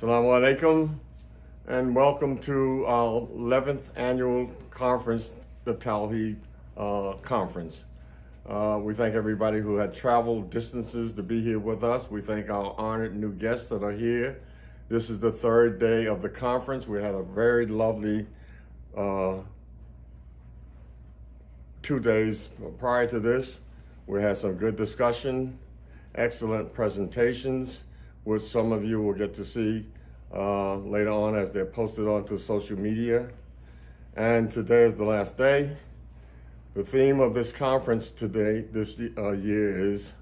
Salamun Alaykum, and welcome to our 11th annual conference, the Tawheed Conference. We thank everybody who had traveled distances to be here with us. We thank our honored new guests that are here. This is the third day of the conference. We had a very lovely 2 days prior to this. We had some good discussion, excellent presentations, which some of you will get to see later on as they're posted onto social media. And today is the last day. The theme of this conference this year is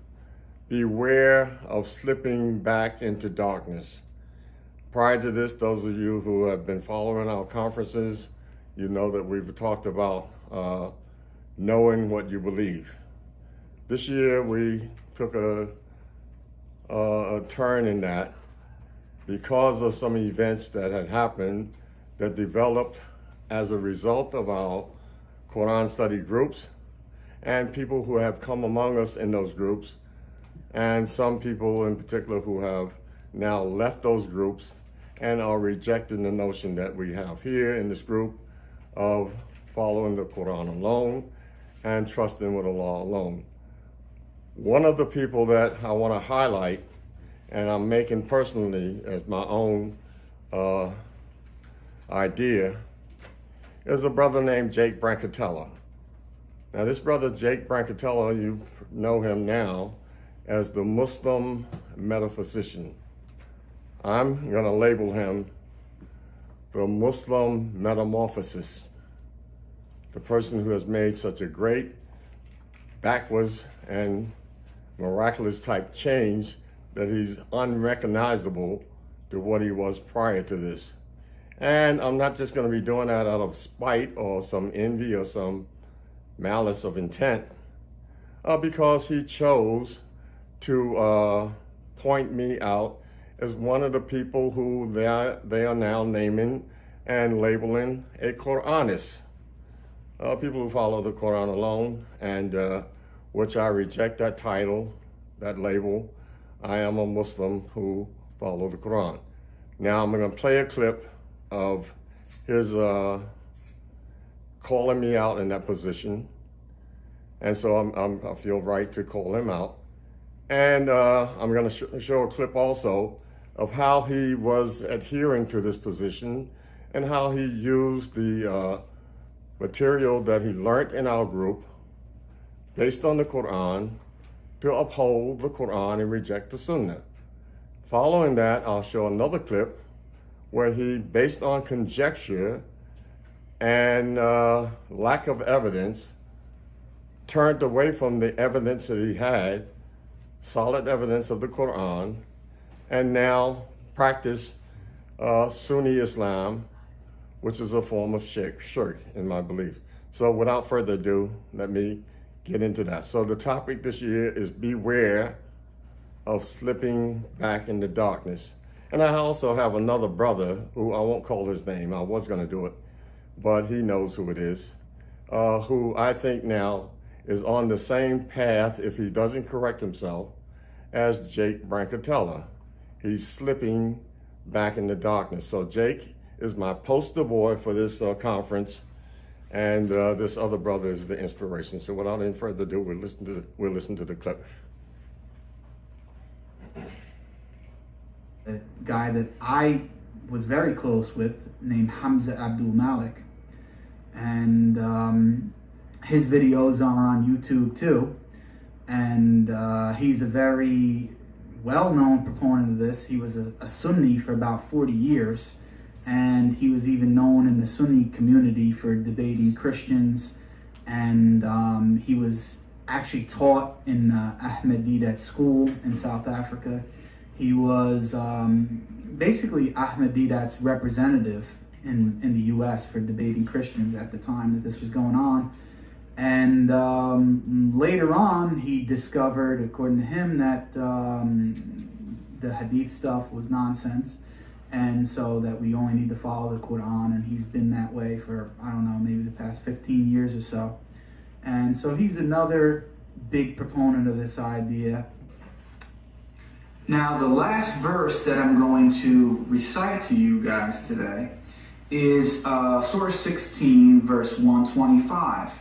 beware of slipping back into darkness. Prior to this, those of you who have been following our conferences, you know that we've talked about knowing what you believe. This year we took a turn in that because of some events that had happened that developed as a result of our Quran study groups and people who have come among us in those groups, and some people in particular who have now left those groups and are rejecting the notion that we have here in this group of following the Quran alone and trusting with Allah alone. One of the people that I want to highlight, and I'm making personally as my own idea, is a brother named Jake Brancatella. Now this brother Jake Brancatella, you know him now as the Muslim metaphysician. I'm going to label him the Muslim metamorphosis, the person who has made such a great backwards and miraculous type change that he's unrecognizable to what he was prior to this. And I'm not just going to be doing that out of spite or some envy or some malice of intent, because he chose to point me out as one of the people who they are now naming and labeling a Quranist. People who follow the Quran alone, and which I reject that title, that label. I am a Muslim who follow the Quran. Now I'm going to play a clip of his calling me out in that position, and so I feel right to call him out. And I'm going to show a clip also of how he was adhering to this position and how he used the material that he learned in our group based on the Quran to uphold the Quran and reject the Sunnah. Following that, I'll show another clip where he, based on conjecture and lack of evidence, turned away from the evidence that he had, solid evidence of the Quran, and now practice Sunni Islam, which is a form of shirk in my belief. So without further ado, let me get into that. So the topic this year is beware of slipping back into darkness. And I also have another brother who I won't call his name. I was going to do it, but he knows who it is, who I think now is on the same path, if he doesn't correct himself, as Jake Brancatella. He's slipping back into darkness. So Jake is my poster boy for this conference, and this other brother is the inspiration. So without any further ado, we'll listen to the clip. A guy that I was very close with named Hamza Abdul Malik, and his videos are on YouTube too, and he's a very well-known proponent of this. He was a Sunni for about 40 years, and he was even known in the Sunni community for debating Christians, and he was actually taught in Ahmadiyya school in South Africa. He was basically Ahmadiyya's representative in the US for debating Christians at the time that this was going on. And later on, he discovered, according to him, that the hadith stuff was nonsense, and so that we only need to follow the Quran, and he's been that way for, I don't know, maybe the past 15 years or so. And so he's another big proponent of this idea. Now, the last verse that I'm going to recite to you guys today is Surah 16, verse 125. It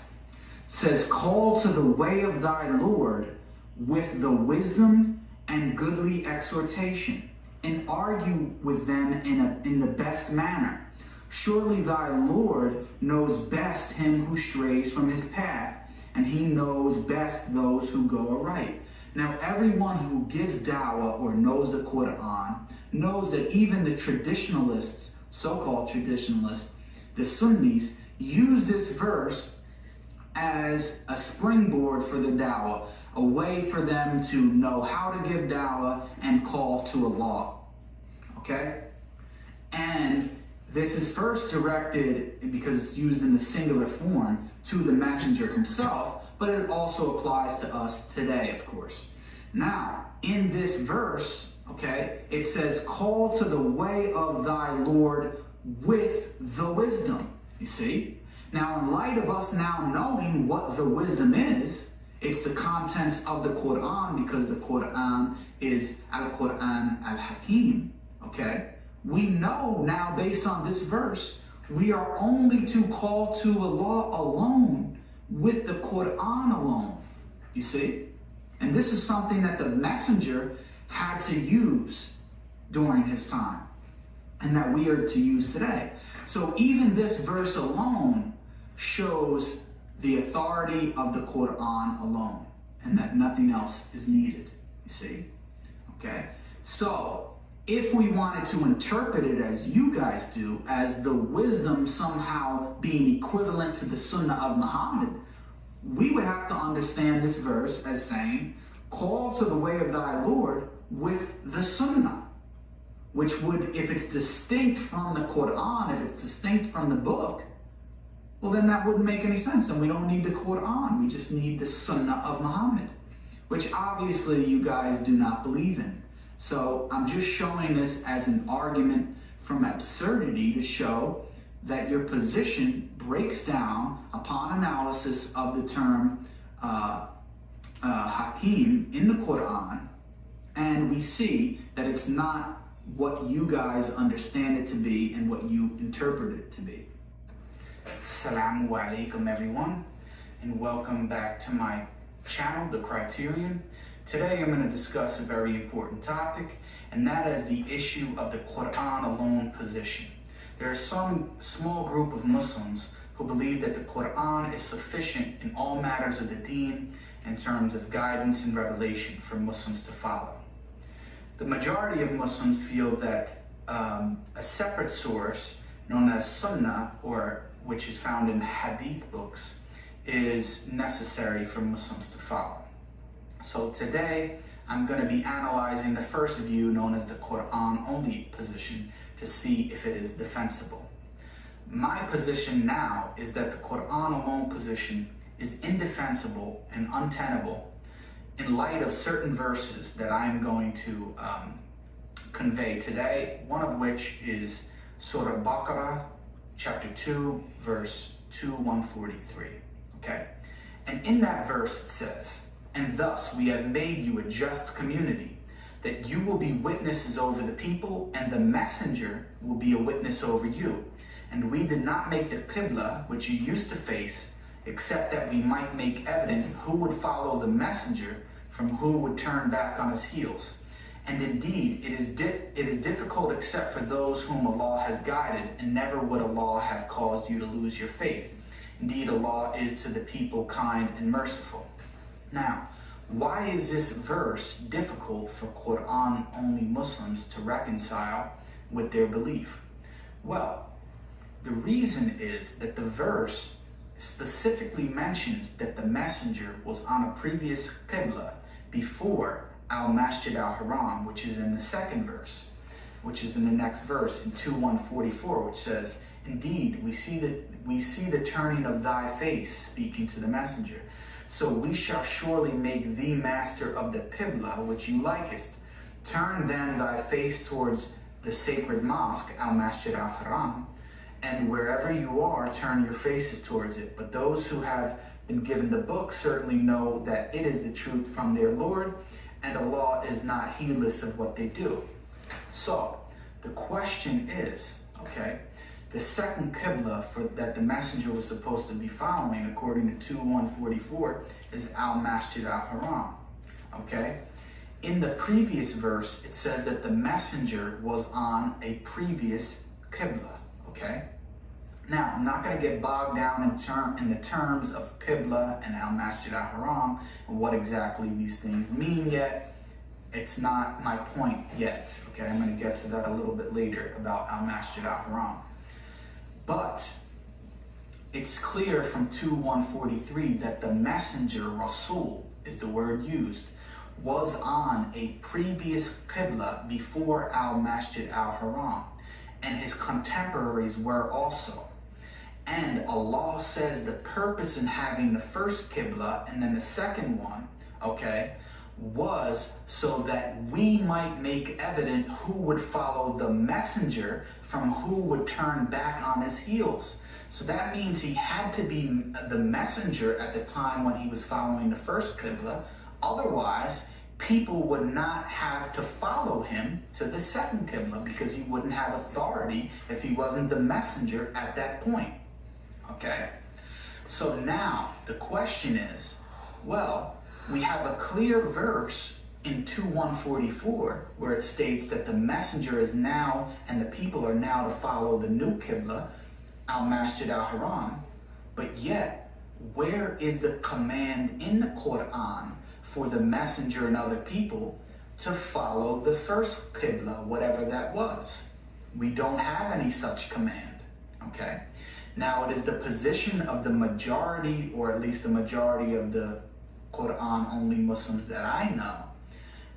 says, "Call to the way of thy Lord with the wisdom and goodly exhortation, and argue with them in the best manner. Surely thy Lord knows best him who strays from his path, and he knows best those who go aright." Now, everyone who gives dawah or knows the Quran knows that even the traditionalists, so-called traditionalists, the Sunnis, use this verse as a springboard for the dawah, a way for them to know how to give dawah and call to Allah. Okay? And this is first directed, because it's used in the singular form, to the messenger himself, but it also applies to us today, of course. Now, in this verse, okay, it says, "Call to the way of thy Lord with the wisdom." You see? Now, in light of us now knowing what the wisdom is, it's the contents of the Quran, because the Quran is Al-Quran Al-Hakim, okay? We know now, based on this verse, we are only to call to Allah alone with the Quran alone, you see? And this is something that the messenger had to use during his time, and that we are to use today. So even this verse alone shows the authority of the Quran alone, and that nothing else is needed, you see? Okay? So, if we wanted to interpret it as you guys do, as the wisdom somehow being equivalent to the Sunnah of Muhammad, we would have to understand this verse as saying, "Call to the way of thy Lord with the Sunnah," which would, if it's distinct from the Quran, if it's distinct from the book, well, then that wouldn't make any sense, and we don't need the Quran. We just need the Sunnah of Muhammad, which obviously you guys do not believe in. So I'm just showing this as an argument from absurdity to show that your position breaks down upon analysis of the term Hakim in the Quran, and we see that it's not what you guys understand it to be and what you interpret it to be. Salamun Alaykum, everyone, and welcome back to my channel, The Criterion. Today I'm going to discuss a very important topic, and that is the issue of the Quran alone position. There is some small group of Muslims who believe that the Quran is sufficient in all matters of the deen in terms of guidance and revelation for Muslims to follow. The majority of Muslims feel that a separate source known as Sunnah, or which is found in Hadith books, is necessary for Muslims to follow. So today, I'm going to be analyzing the first view, known as the Quran-only position, to see if it is defensible. My position now is that the Quran-alone position is indefensible and untenable in light of certain verses that I am going to convey today, one of which is Surah Baqarah, chapter 2, verse 143. Okay? And in that verse it says, "And thus we have made you a just community, that you will be witnesses over the people, and the messenger will be a witness over you. And we did not make the Qibla, which you used to face, except that we might make evident who would follow the messenger from who would turn back on his heels. And indeed, it is difficult except for those whom Allah has guided, and never would Allah have caused you to lose your faith. Indeed, Allah is to the people kind and merciful." Now, why is this verse difficult for Quran-only Muslims to reconcile with their belief? Well, the reason is that the verse specifically mentions that the messenger was on a previous Qibla before Al-Masjid Al-Haram, which is in the second verse, which is in the next verse in 2:144, which says, "Indeed, we see the turning of thy face," speaking to the messenger. "So we shall surely make thee master of the Qibla which you likest. Turn then thy face towards the sacred mosque, Al-Masjid Al-Haram, and wherever you are, turn your faces towards it. But those who have been given the book certainly know that it is the truth from their Lord, and Allah is not heedless of what they do. So the question is, okay, the second Qibla that the messenger was supposed to be following, according to 2:144, is Al-Masjid Al-Haram. Okay? In the previous verse, it says that the messenger was on a previous Qibla. Okay? Now, I'm not going to get bogged down in the terms of Qibla and Al-Masjid Al-Haram and what exactly these things mean yet. It's not my point yet. Okay? I'm going to get to that a little bit later about Al-Masjid Al-Haram. But it's clear from 2:143 that the messenger, Rasul is the word used, was on a previous Qibla before Al-Masjid Al-Haram, and his contemporaries were also. And Allah says the purpose in having the first Qibla and then the second one, okay, was so that we might make evident who would follow the messenger from who would turn back on his heels. So that means he had to be the messenger at the time when he was following the first Qibla. Otherwise, people would not have to follow him to the second Qibla because he wouldn't have authority if he wasn't the messenger at that point. Okay? So now the question is, well, we have a clear verse in 2:144 where it states that the messenger is now and the people are now to follow the new Qibla, Al-Masjid Al-Haram. But yet, where is the command in the Quran for the messenger and other people to follow the first Qibla, whatever that was? We don't have any such command, okay? Now, it is the position of the majority, or at least the majority of the Quran-only Muslims that I know,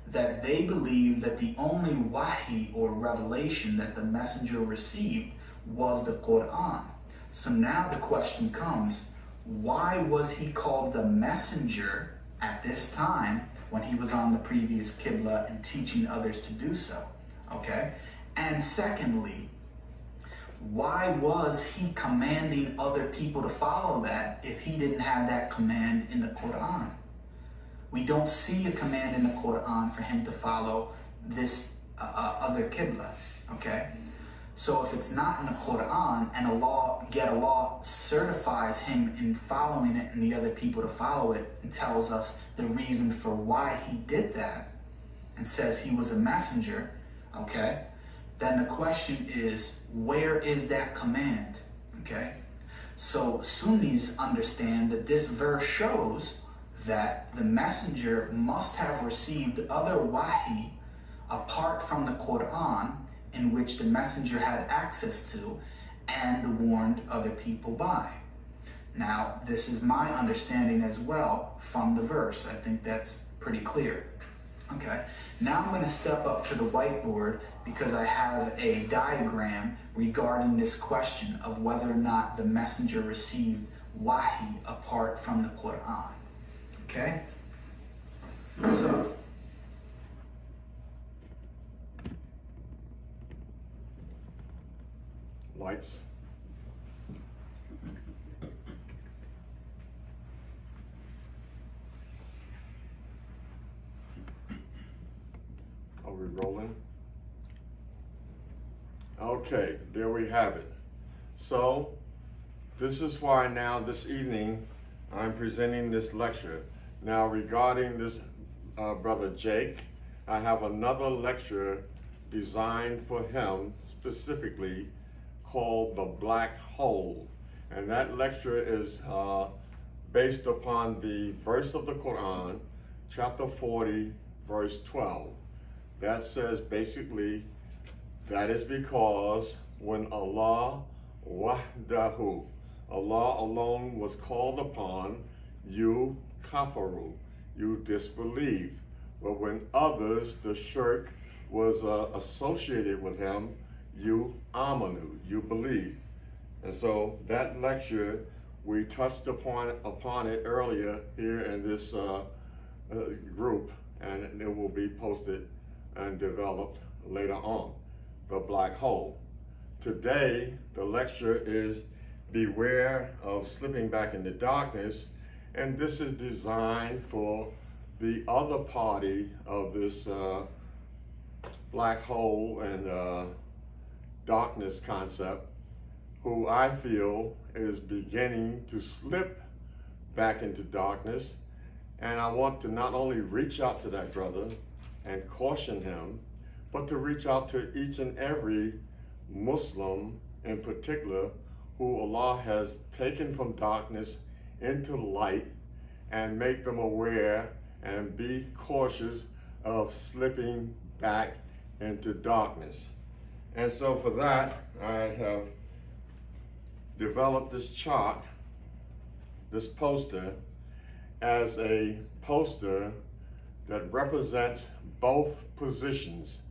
that they believe that the only wahi or revelation that the messenger received was the Quran. So now the question comes, why was he called the messenger at this time when he was on the previous Qibla and teaching others to do so? Okay? And secondly, why was he commanding other people to follow that if he didn't have that command in the Quran? We don't see a command in the Quran for him to follow this other Qibla, okay? So if it's not in the Quran and Allah certifies him in following it and the other people to follow it and tells us the reason for why he did that and says he was a messenger, okay? Then the question is, where is that command, okay? So Sunnis understand that this verse shows that the messenger must have received other wahi apart from the Quran in which the messenger had access to and warned other people by. Now, this is my understanding as well from the verse. I think that's pretty clear. Okay, now I'm going to step up to the whiteboard because I have a diagram regarding this question of whether or not the messenger received wahi apart from the Quran. Okay? So, lights. Are we rolling? Okay, there we have it. So, this is why now this evening I'm presenting this lecture. Now regarding this brother Jake, I have another lecture designed for him specifically called The Black Hole. And that lecture is based upon the verse of the Quran, chapter 40, verse 12. That says basically, that is because when Allah wahdahu, Allah alone was called upon, you kafaru, you disbelieve. But when others, the shirk, was associated with him, you amanu, you believe. And so that lecture, we touched upon it earlier here in this group, and it will be posted and developed later on. The black hole. Today, the lecture is Beware of Slipping Back into Darkness, and this is designed for the other party of this black hole and darkness concept, who I feel is beginning to slip back into darkness. And I want to not only reach out to that brother and caution him, but to reach out to each and every Muslim in particular who Allah has taken from darkness into light, and make them aware and be cautious of slipping back into darkness. And so for that, I have developed this chart, this poster, as a poster that represents both positions,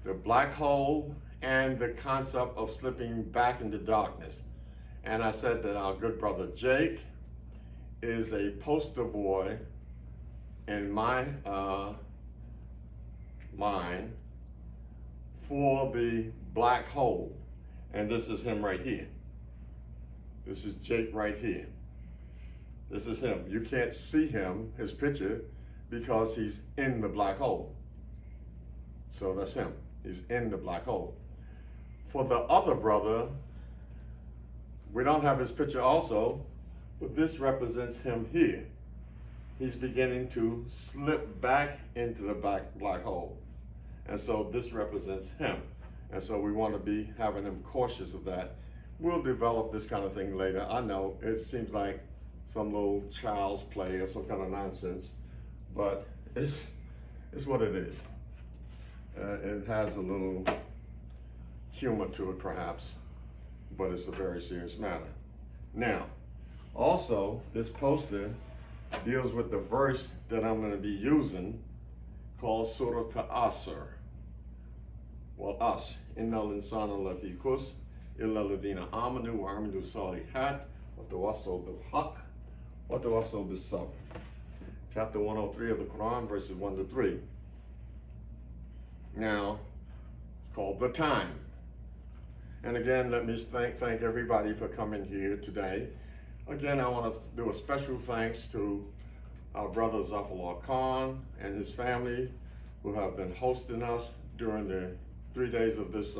the black hole and the concept of slipping back into darkness. And I said that our good brother Jake is a poster boy in my mind for the black hole. And this is him right here. This is Jake right here. This is him. You can't see him, his picture, because he's in the black hole. So that's him. He's in the black hole. For the other brother, we don't have his picture also, but this represents him here. He's beginning to slip back into the black hole. And so this represents him. And so we want to be having him cautious of that. We'll develop this kind of thing later. I know it seems like some little child's play or some kind of nonsense, but it's what it is. It has a little humor to it perhaps, but it's a very serious matter. Now, also, this poster deals with the verse that I'm going to be using called Surah Ta'asr. Well, us, innal insana lafi khusr illa alladhina amanu wa amilu salihat wa tawassaw bil haqq wa tawassaw bis sabr. Chapter 103 of the Quran, verses 1 to 3. Now, it's called The Time. And again, let me thank everybody for coming here today. Again, I want to do a special thanks to our brother Zafar Khan and his family who have been hosting us during the 3 days of this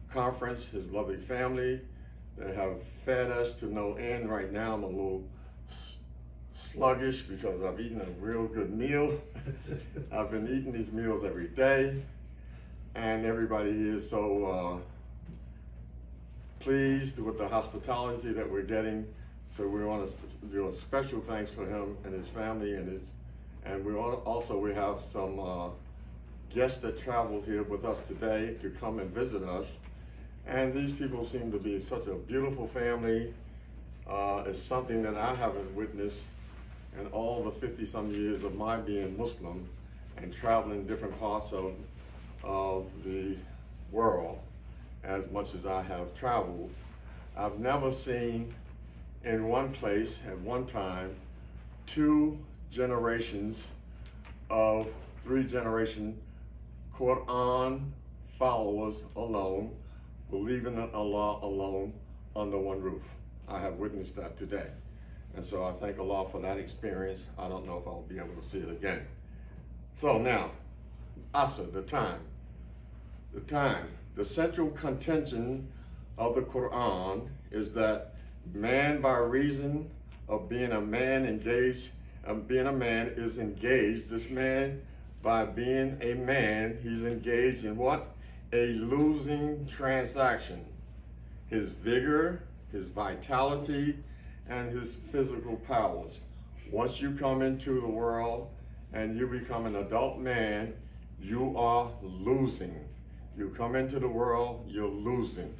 conference, his lovely family. They have fed us to no end. Right now, I'm a little sluggish because I've eaten a real good meal. I've been eating these meals every day, and everybody here is so pleased with the hospitality that we're getting. So we want to do a special thanks for him and his family, and we have some guests that traveled here with us today to come and visit us. And these people seem to be such a beautiful family. It's something that I haven't witnessed in all the 50-some years of my being Muslim and traveling different parts of the world as much as I have traveled. I've never seen in one place at one time 2 generations of 3-generation Quran followers alone, believing in Allah alone under one roof. I have witnessed that today. And so I thank Allah for that experience. I don't know if I'll be able to see it again. So now, Asr, the time. The time. The central contention of the Quran is that man, by reason of being a man engaged, is engaged. This man, by being a man, he's engaged in what? A losing transaction. His vigor, his vitality, and his physical powers. Once you come into the world and you become an adult man, you are losing. You come into the world, you're losing.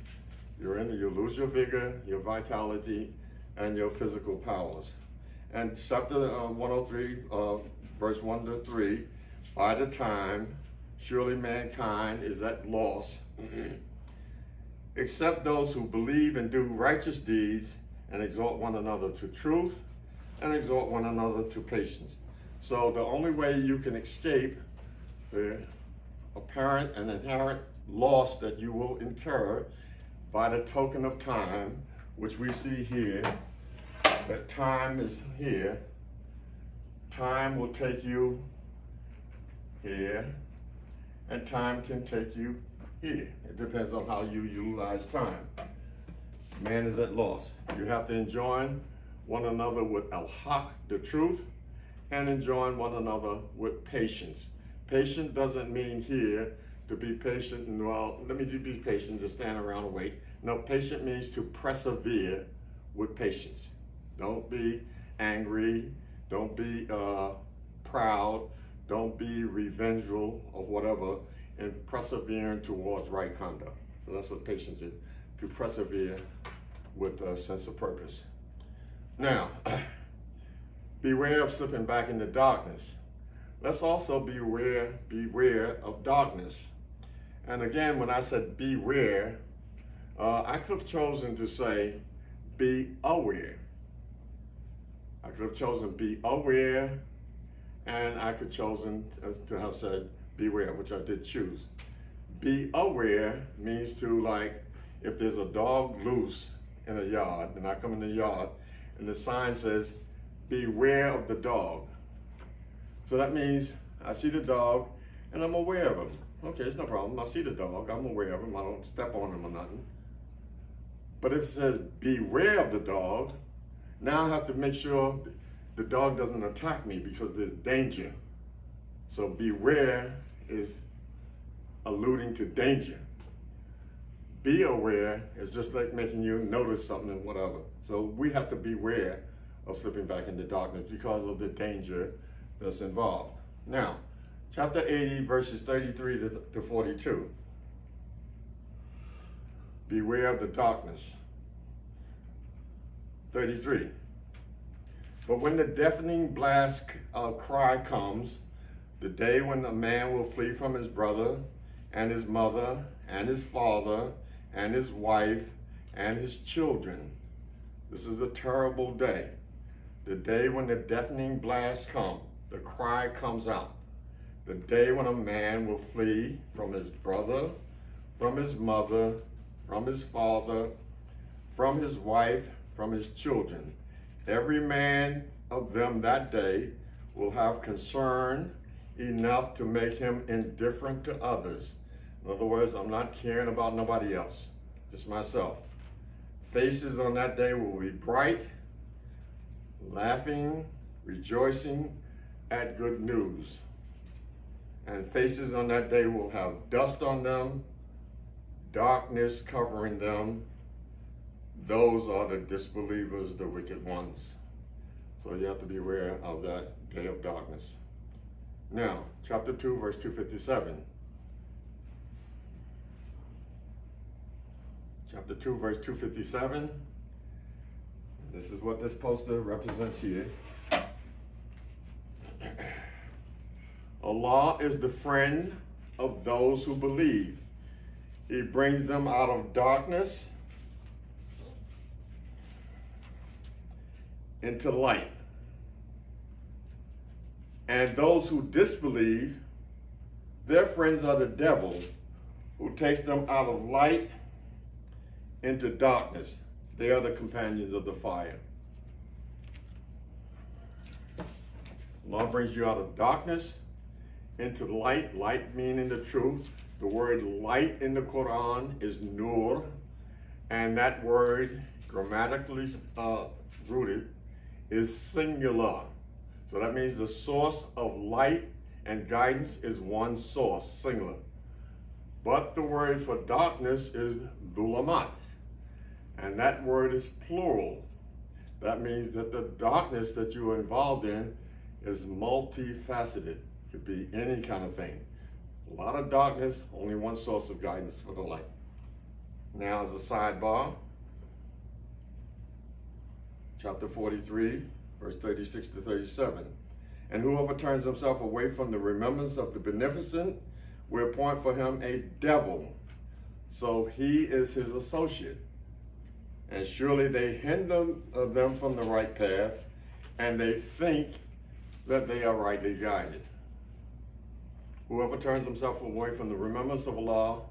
You lose your vigor, your vitality, and your physical powers. And chapter 103, verse 1 to 3, by the time, surely mankind is at loss, except those who believe and do righteous deeds and exhort one another to truth and exhort one another to patience. So the only way you can escape the apparent and inherent loss that you will incur by the token of time, which we see here, that time is here. time will take you here, and time can take you here. It depends on how you utilize time. Man is at loss. You have to enjoin one another with al-haq, the truth, and enjoin one another with patience. Patient doesn't mean here to be patient and, well, let me be patient, just stand around and wait. No, patient means to persevere with patience. Don't be angry, don't be proud, don't be revengeful or whatever, and persevering towards right conduct. So that's what patience is, to persevere with a sense of purpose. Now, beware of slipping back into darkness. Let's also beware of darkness. And again, when I said beware, I could have chosen to say be aware. I could have chosen be aware, and I could have chosen to have said beware, which I did choose. Be aware means to, like, if there's a dog loose in a yard, and I come in the yard, and the sign says, beware of the dog. So that means I see the dog, and I'm aware of him. Okay, it's no problem. I see the dog, I'm aware of him. I don't step on him or nothing. But if it says beware of the dog, now I have to make sure the dog doesn't attack me because there's danger. So beware is alluding to danger. Be aware is just like making you notice something and whatever. So we have to beware of slipping back into darkness because of the danger that's involved. Now, chapter 80, verses 33 to 42. Beware of the darkness. 33. But when the deafening blast cry comes, the day when a man will flee from his brother and his mother and his father and his wife and his children. This is a terrible day. The day when the deafening blast comes, the cry comes out. The day when a man will flee from his brother, from his mother, from his father, from his wife, from his children. Every man of them that day will have concern enough to make him indifferent to others. In other words, I'm not caring about nobody else, just myself. Faces on that day will be bright, laughing, rejoicing at good news. And faces on that day will have dust on them, darkness covering them. Those are the disbelievers, the wicked ones. So you have to be aware of that day of darkness. Now, chapter 2, verse 257. Chapter 2, verse 257. This is what this poster represents here. Allah is the friend of those who believe. He brings them out of darkness into light. And those who disbelieve, their friends are the devil, who takes them out of light into darkness. They are the companions of the fire. Allah brings you out of darkness into light, light meaning the truth. The word light in the Quran is nur, and that word, grammatically rooted, is singular. So that means the source of light and guidance is one source, singular. But the word for darkness is dhulamat, and that word is plural. That means that the darkness that you are involved in is multifaceted. Could be any kind of thing. A lot of darkness, only one source of guidance for the light. Now, as a sidebar, chapter 43, verse 36 to 37. And whoever turns himself away from the remembrance of the beneficent, we appoint for him a devil. So he is his associate. And surely they hinder them from the right path, and they think that they are rightly guided. Whoever turns himself away from the remembrance of Allah,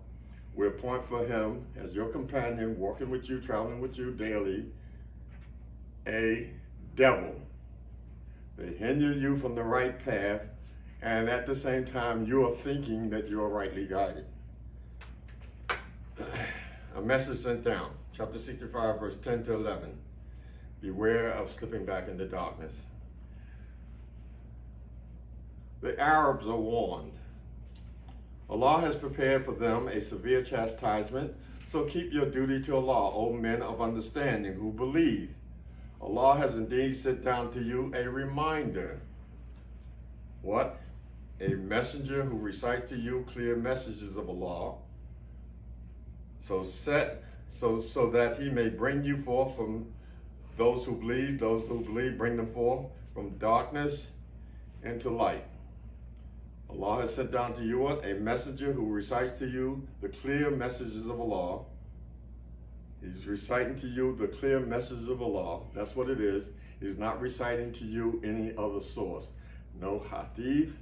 we appoint for him, as your companion, walking with you, traveling with you daily, a devil. They hinder you from the right path, and at the same time, you are thinking that you are rightly guided. A message sent down, chapter 65, verse 10 to 11. Beware of slipping back into darkness. The Arabs are warned. Allah has prepared for them a severe chastisement, so keep your duty to Allah, O men of understanding who believe. Allah has indeed sent down to you a reminder. What? A messenger who recites to you clear messages of Allah, so that he may bring you forth from those who believe, bring them forth from darkness into light. Allah has sent down to you a messenger who recites to you the clear messages of Allah. He's reciting to you the clear messages of Allah. That's what it is. He's not reciting to you any other source. No hadith.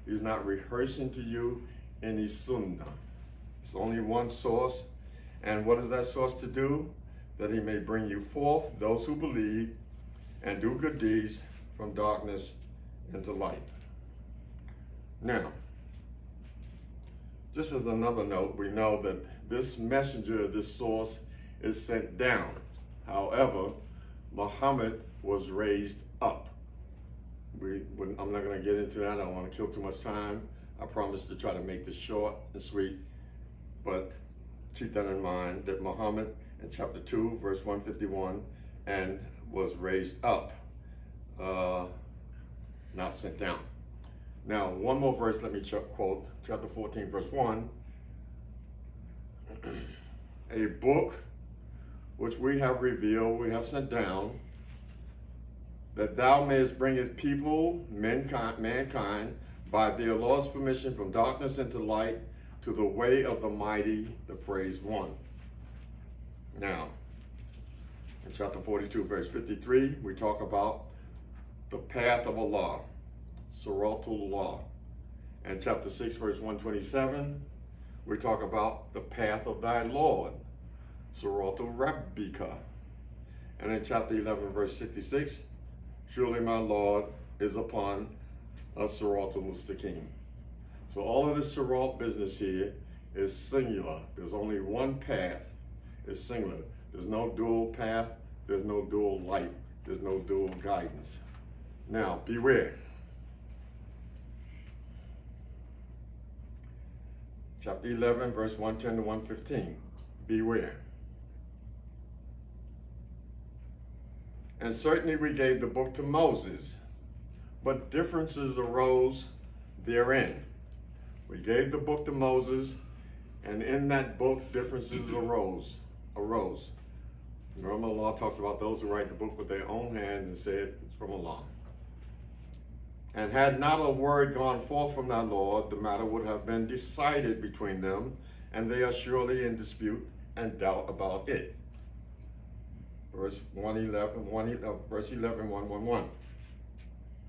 He's not rehearsing to you any sunnah. It's only one source. And what is that source to do? That he may bring you forth, those who believe, and do good deeds from darkness into light. Now, just as another note, we know that this messenger, this source, is sent down. However, Muhammad was raised up. I'm not going to get into that. I don't want to kill too much time. I promise to try to make this short and sweet, but keep that in mind, that Muhammad in chapter 2, verse 151, and was raised up, not sent down. Now, one more verse, let me quote, chapter 14, verse 1. A book which we have revealed, we have sent down, that thou mayest bring his people, mankind, by their Lord's permission from darkness into light, to the way of the mighty, the praised one. Now, in chapter 42, verse 53, we talk about the path of Allah, Siratul. And chapter 6, verse 127, we talk about the path of thy Lord, Siratul Rabbika. And in chapter 11, verse 66, surely my Lord is upon a Siratul Mustaqim. So all of this Sirat business here is singular. There's only one path. It's singular. There's no dual path. There's no dual light. There's no dual guidance. Now, beware. Chapter 11, verse 110 to 115. Beware. And certainly we gave the book to Moses, but differences arose therein. We gave the book to Moses, and in that book, differences arose. Remember, Allah talks about those who write the book with their own hands and said it's from Allah. And had not a word gone forth from thy Lord, the matter would have been decided between them, and they are surely in dispute and doubt about it. Verse 111.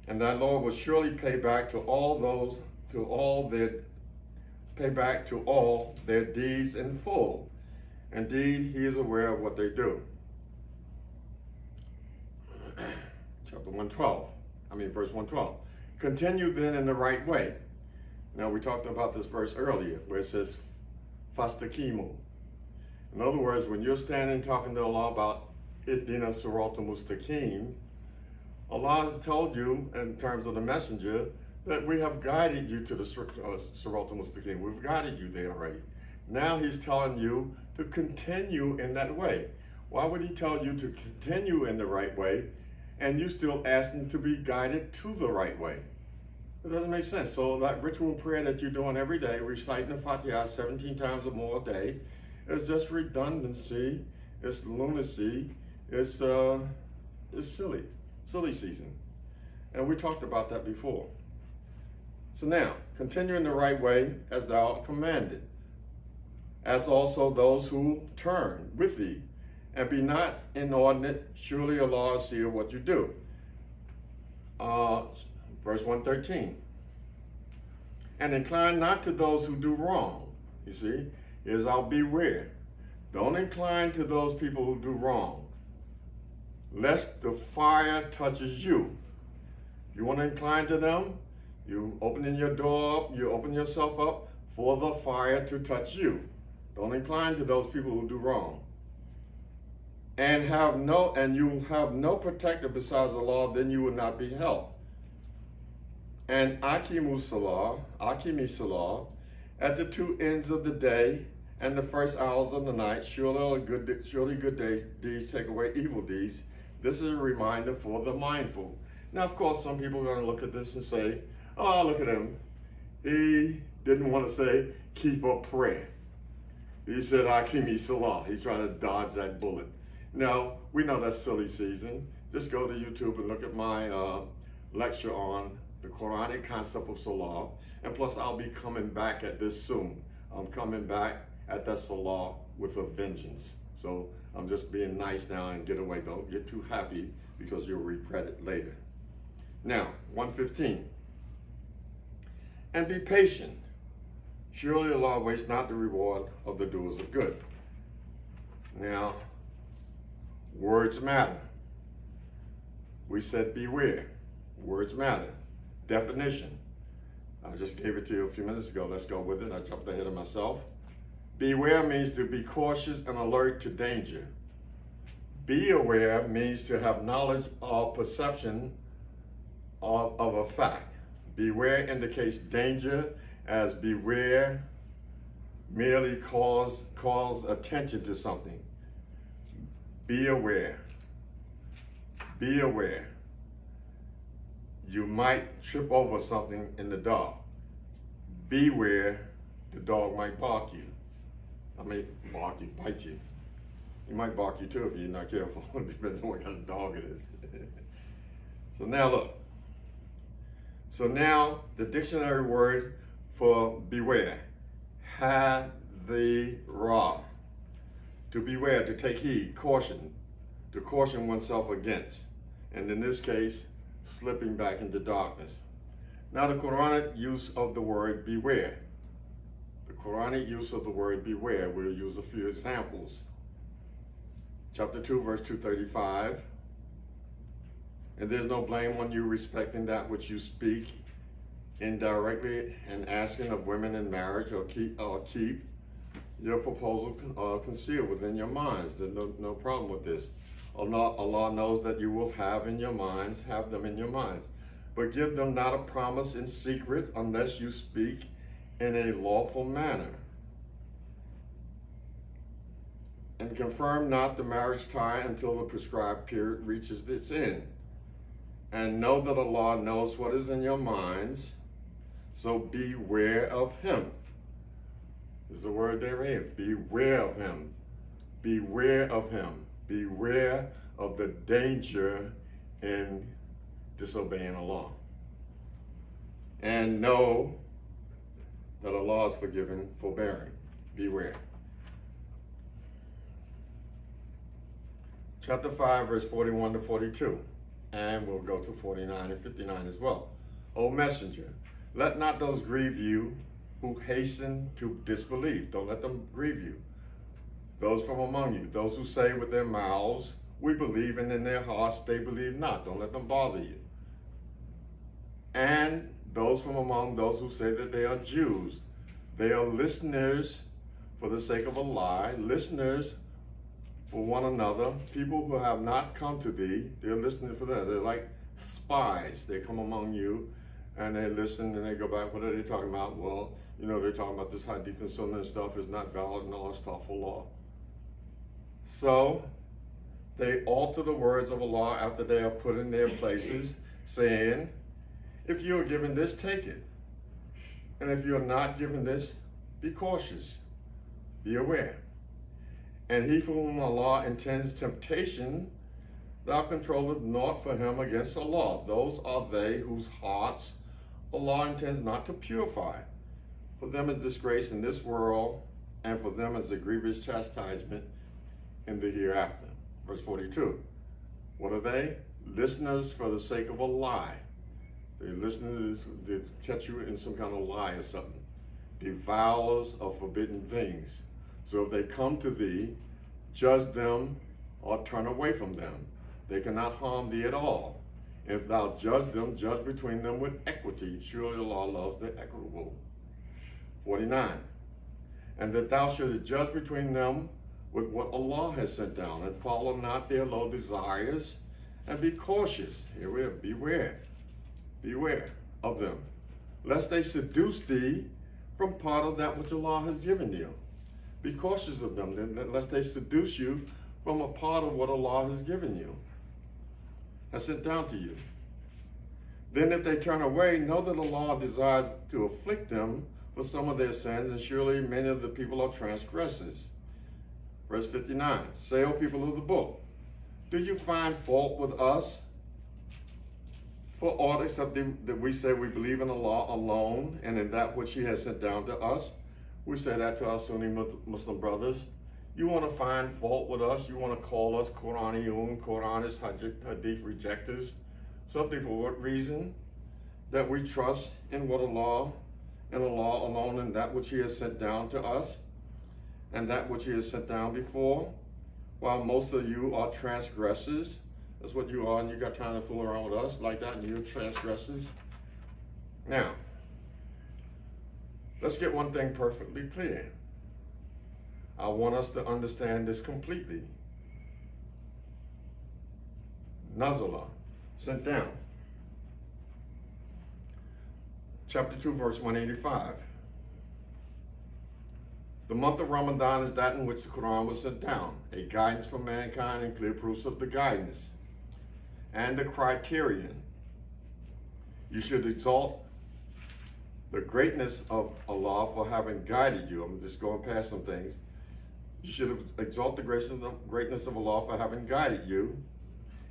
And thy Lord will surely pay back to all their deeds in full. Indeed, he is aware of what they do. Verse 112. Continue then in the right way. Now, we talked about this verse earlier where it says, Fastakimu. In other words, when you're standing talking to Allah about Ihdina Siratal Mustaqim, Allah has told you, in terms of the messenger, that we have guided you to the Siratal Mustaqim. We've guided you there already. Now he's telling you to continue in that way. Why would he tell you to continue in the right way and you still asking to be guided to the right way? It doesn't make sense. So that ritual prayer that you're doing every day, reciting the Fatiha 17 times or more a day, is just redundancy, it's lunacy, it's silly season. And we talked about that before. So now, continue in the right way as thou art commanded, as also those who turn with thee, and be not inordinate, surely Allah will see what you do. Verse 113. And incline not to those who do wrong. You see, here's our beware. Don't incline to those people who do wrong, lest the fire touches you. You want to incline to them, you opening your door up, you open yourself up for the fire to touch you. Don't incline to those people who do wrong. And you have no protector besides the law, then you will not be helped. And Akimi Salah, at the two ends of the day and the first hours of the night, surely good deeds take away evil deeds. This is a reminder for the mindful. Now, of course, some people are going to look at this and say, oh, look at him. He didn't want to say, keep up prayer. He said, Akimi Salah. He's trying to dodge that bullet. No, we know that's silly season. Just go to YouTube and look at my lecture on the Quranic concept of Salah. And plus, I'll be coming back at this soon. I'm coming back at that Salah with a vengeance. So I'm just being nice now and get away. Don't get too happy because you'll regret it later. Now, 115. And be patient. Surely Allah wastes not the reward of the doers of good. Now, words matter. We said beware. Words matter. Definition. I just gave it to you a few minutes ago. Let's go with it. I jumped ahead of myself. Beware means to be cautious and alert to danger. Be aware means to have knowledge or perception of a fact. Beware indicates danger, as beware merely calls attention to something. Be aware. Be aware. You might trip over something in the dark. Beware, the dog might bark you. Bark you, bite you. He might bark you too if you're not careful. It depends on what kind of dog it is. So now look. So now the dictionary word for beware, hadhira. To beware, to take heed, caution, to caution oneself against. And in this case, slipping back into darkness. Now the Quranic use of the word beware. The Quranic use of the word beware, we'll use a few examples. Chapter 2, verse 235. And there's no blame on you respecting that which you speak indirectly and asking of women in marriage, or keep your proposal concealed within your minds. There's no problem with this. Allah knows that you will have them in your minds. But give them not a promise in secret unless you speak in a lawful manner. And confirm not the marriage tie until the prescribed period reaches its end. And know that Allah knows what is in your minds, so beware of Him. There's a word there in. Beware of Him. Beware of Him. Beware of the danger in disobeying Allah. And know that Allah is forgiving, forbearing. Beware. Chapter 5, verse 41 to 42. And we'll go to 49 and 59 as well. O Messenger, let not those grieve you who hasten to disbelieve. Don't let them grieve you. Those from among you, those who say with their mouths, we believe, and in their hearts they believe not. Don't let them bother you. And those from among those who say that they are Jews. They are listeners for the sake of a lie, listeners for one another, people who have not come to thee. They're listening for them. They're like spies. They come among you and they listen and they go back. What are they talking about? Well, they're talking about this hadith and sunnah and stuff is not valid and all that stuff for law. So they alter the words of Allah after they are put in their places, saying, if you are given this, take it. And if you are not given this, be cautious. Be aware. And he for whom Allah intends temptation, thou controlleth naught for him against Allah. Those are they whose hearts Allah intends not to purify. For them is disgrace in this world, and for them is a grievous chastisement in the hereafter. Verse 42. What are they? Listeners for the sake of a lie. They're listening to catch you in some kind of lie or something. Devourers of forbidden things. So if they come to thee, judge them or turn away from them. They cannot harm thee at all. If thou judge them, judge between them with equity. Surely the law loves the equitable. 49. And that thou shouldest judge between them with what Allah has sent down, and follow not their low desires, and be cautious. Here we are, beware of them, lest they seduce thee from part of that which Allah has given you. Be cautious of them, lest they seduce you from a part of what Allah has given you, has sent down to you. Then if they turn away, know that Allah desires to afflict them for some of their sins, and surely many of the people are transgressors. Verse 59, say, O people of the book, do you find fault with us for aught except that we say we believe in Allah alone and in that which He has sent down to us? We say that to our Sunni Muslim brothers. You want to find fault with us? You want to call us Quraniyun, Quranists, Hadith rejectors? Something for what reason? That we trust in what Allah and Allah alone and that which He has sent down to us and that which He has sent down before, while most of you are transgressors. That's what you are, and you got time to fool around with us like that, and you're transgressors. Now, let's get one thing perfectly clear. I want us to understand this completely. Nazala, sent down. Chapter 2, verse 185. The month of Ramadan is that in which the Quran was sent down, a guidance for mankind and clear proofs of the guidance and the criterion. You should exalt the greatness of Allah for having guided you. I'm just going past some things. You should exalt the greatness of Allah for having guided you,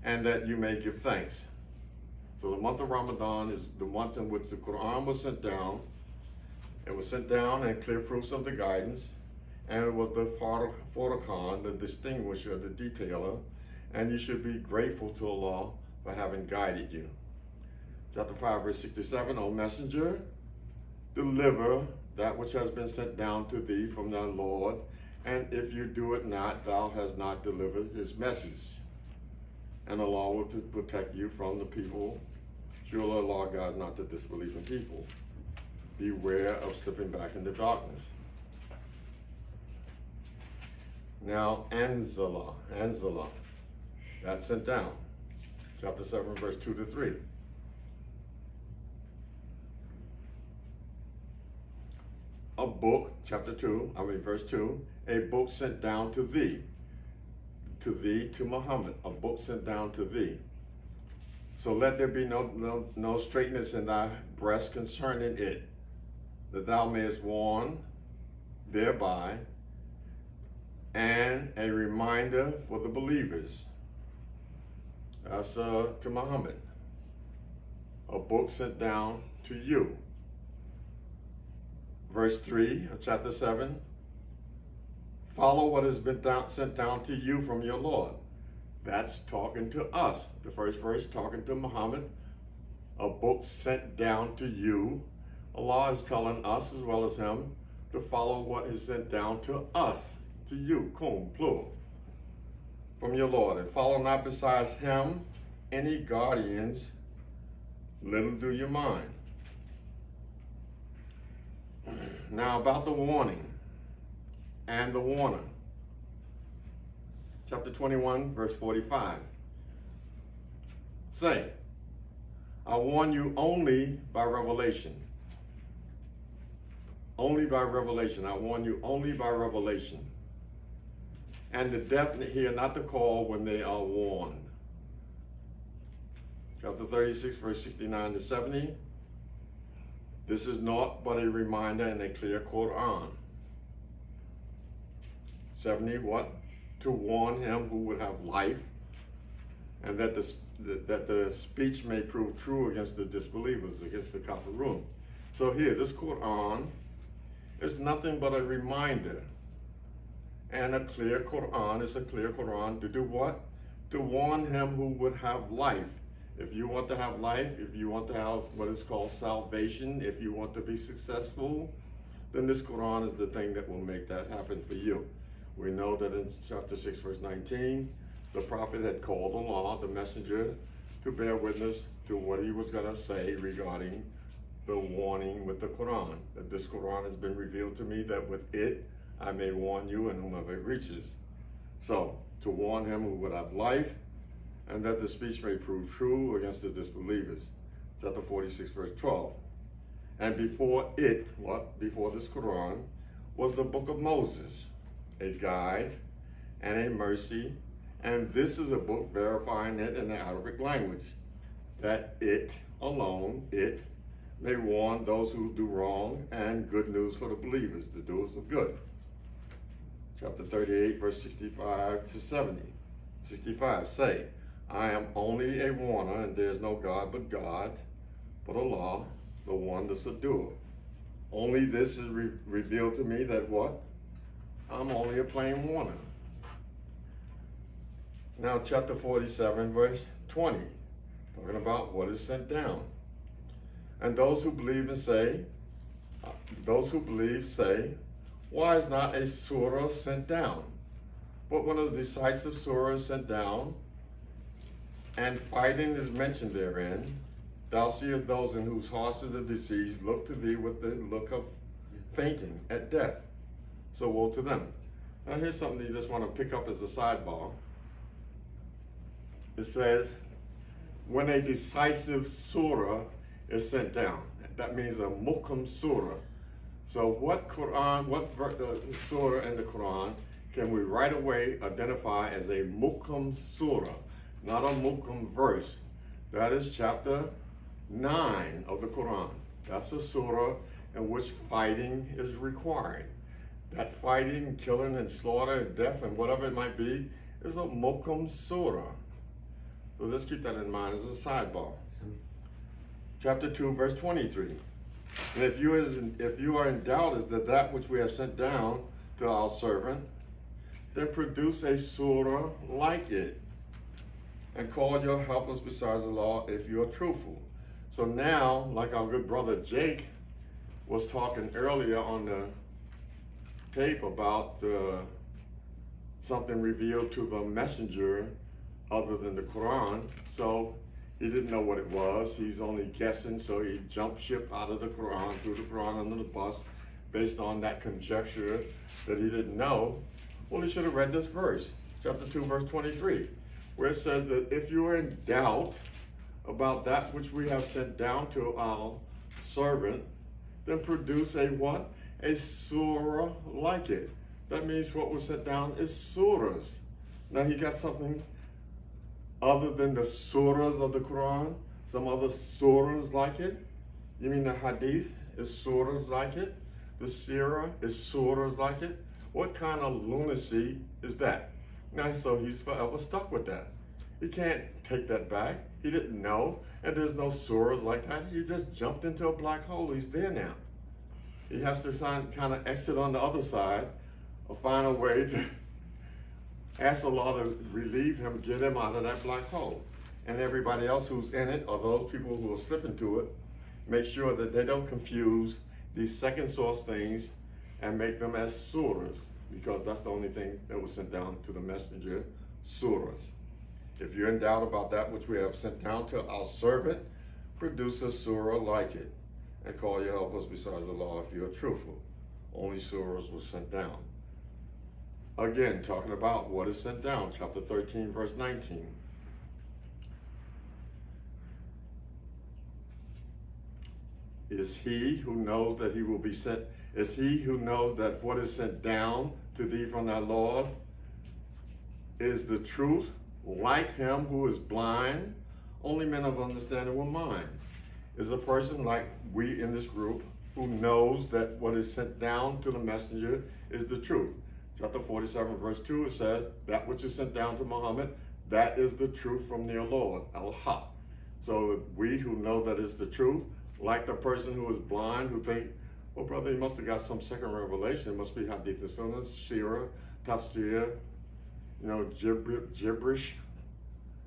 and that you may give thanks. So the month of Ramadan is the month in which the Quran was sent down. It was sent down and clear proofs of the guidance, and it was the Furqan, the distinguisher, the detailer, and you should be grateful to Allah for having guided you. Chapter 5, verse 67, O Messenger, deliver that which has been sent down to thee from thy Lord, and if you do it not, thou hast not delivered His message. And Allah will protect you from the people. Surely Allah guides not the disbelieving people. Beware of slipping back into darkness. Now, Anzala, that's sent down. Chapter 7, verse 2 to 3. A book, chapter 2, verse 2, a book sent down to thee, to Muhammad, a book sent down to thee. So let there be no straightness in thy breast concerning it, that thou mayest warn thereby, and a reminder for the believers. That's to Muhammad, a book sent down to you. Verse 3 of chapter 7, follow what has been sent down to you from your Lord. That's talking to us. The first verse talking to Muhammad, a book sent down to you. Allah is telling us as well as him to follow what is sent down to us, to you, kum, plural, from your Lord. And follow not besides him any guardians, little do you mind. Now about the warning and the warner. Chapter 21, verse 45. Say, I warn you only by revelation. Only by revelation. I warn you only by revelation. And the deaf hear not the call when they are warned. Chapter 36, verse 69 to 70. This is naught but a reminder in a clear Quran. 70, what? To warn him who would have life, and that the speech may prove true against the disbelievers, against the kafirun. So here, this Quran is nothing but a reminder. And a clear Quran is a clear Quran to do what? To warn him who would have life. If you want to have life, if you want to have what is called salvation, if you want to be successful, then this Quran is the thing that will make that happen for you. We know that in chapter 6, verse 19, the prophet had called Allah, the messenger, to bear witness to what he was going to say regarding the warning with the Quran. That this Quran has been revealed to me, that with it I may warn you and whomever it reaches. So, to warn him who would have life, and that the speech may prove true against the disbelievers. Chapter 46, verse 12. And before it, before this Quran, was the book of Moses, a guide and a mercy, and this is a book verifying it in the Arabic language, that it alone, it, may warn those who do wrong, and good news for the believers, the doers of good. Chapter 38, verse 65 to 70. 65, say, I am only a warner, and there is no God, but Allah, the one, the subduer. Only this is revealed to me, that what? I'm only a plain warner. Now, chapter 47, verse 20, talking about what is sent down. And those who believe say, why is not a surah sent down? But when a decisive surah is sent down, and fighting is mentioned therein, thou seest those in whose hearts is the disease look to thee with the look of fainting at death. So woe to them. Now here's something you just want to pick up as a sidebar. It says, when a decisive surah is sent down, that means a muhkam surah. So what surah in the Quran can we right away identify as a muhkam surah, not a muhkam verse? That is chapter 9 of the Quran. That's a surah in which fighting is required. That fighting, killing, and slaughter, and death, and whatever it might be, is a muhkam surah. So let's keep that in mind as a sidebar. Chapter 2, verse 23. And if you are in doubt as to that which we have sent down to our servant, then produce a surah like it, and call your helpers besides Allah if you are truthful. So now, like our good brother Jake was talking earlier on the tape about something revealed to the messenger other than the Quran. So he didn't know what it was. He's only guessing, so he jumped ship out of the Quran, threw the Quran under the bus based on that conjecture that he didn't know. Well, he should have read this verse, chapter 2, verse 23, where it said that if you are in doubt about that which we have sent down to our servant, then produce a what? A surah like it. That means what was sent down is surahs. Now he got something other than the surahs of the Quran, some other surahs like it? You mean the hadith is surahs like it? The seerah is surahs like it? What kind of lunacy is that? Now, so he's forever stuck with that. He can't take that back. He didn't know, and there's no surahs like that. He just jumped into a black hole. He's there now. He has to kind of exit on the other side or find a way to ask Allah to relieve him, get him out of that black hole. And everybody else who's in it, or those people who will slip into it, make sure that they don't confuse these second source things and make them as surahs, because that's the only thing that was sent down to the messenger, surahs. If you're in doubt about that which we have sent down to our servant, produce a surah like it, and call your helpers besides Allah if you are truthful. Only surahs were sent down. Again, talking about what is sent down, chapter 13, verse 19. Is he who knows that he will be sent, is he who knows that what is sent down to thee from thy Lord is the truth, like him who is blind? Only men of understanding will mind. Is a person like we in this group who knows that what is sent down to the messenger is the truth. Chapter 47, verse 2, it says, that which is sent down to Muhammad, that is the truth from their Lord, al-Haq. So we who know that it's the truth, like the person who is blind, who think, well, brother, he must have got some second revelation. It must be hadith and sunnah, shira, tafsir, gibberish,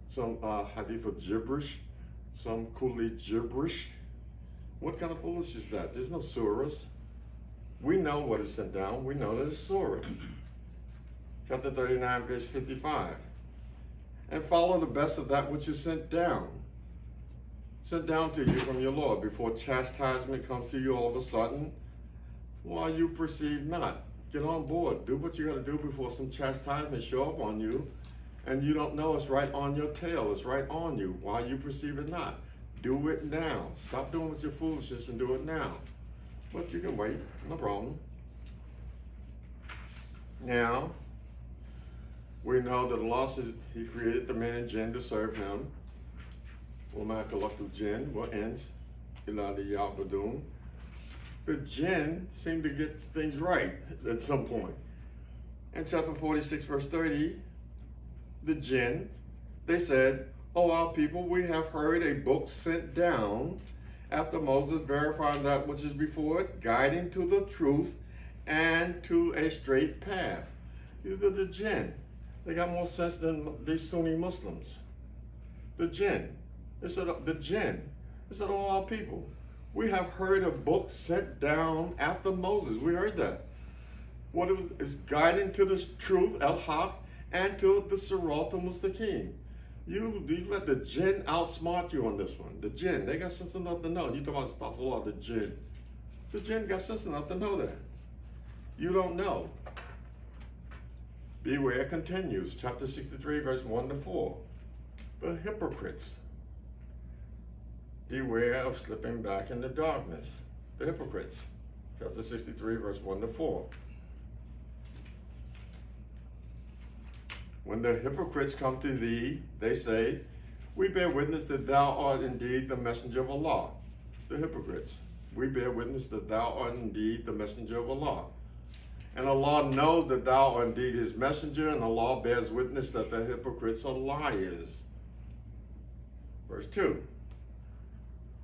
some hadith of gibberish, some kuli gibberish. What kind of foolishness is that? There's no surahs. We know what is sent down. We know that it's surahs. Chapter 39, verse 55. And follow the best of that which is sent down. sent down to you from your Lord before chastisement comes to you all of a sudden, while you perceive not. Get on board. Do what you got to do before some chastisement show up on you, and you don't know it's right on your tail. It's right on you while you perceive it not. Do it now. Stop doing with your foolishness and do it now. But you can wait. No problem. Now, we know that Allah says He created the man and jinn to serve Him. وَمَا خَلَقْتُ الْجِنَّ وَالْإِنسَ إِلَّا لِيَعْبُدُونَ. The jinn seemed to get things right at some point. In chapter 46, verse 30, the jinn, they said, "O our people, we have heard a book sent down after Moses, verifying that which is before it, guiding to the truth and to a straight path." These are the jinn. They got more sense than these Sunni Muslims. The jinn. They said, the jinn. They said, "O our people, we have heard a book sent down after Moses." We heard that. What it was is guiding to the truth, al-haq, and to the sirat al-mustaqim. You let the jinn outsmart you on this one. The jinn, they got sense enough to know. You talk about stuff a lot, the jinn. The jinn got sense enough to know that. You don't know. Beware continues, chapter 63, verse 1 to 4. The hypocrites. Beware of slipping back into darkness. The hypocrites. Chapter 63, verse 1 to 4. When the hypocrites come to thee, they say, "We bear witness that thou art indeed the messenger of Allah." The hypocrites. We bear witness that thou art indeed the messenger of Allah. And Allah knows that thou art indeed His messenger, and Allah bears witness that the hypocrites are liars. Verse 2.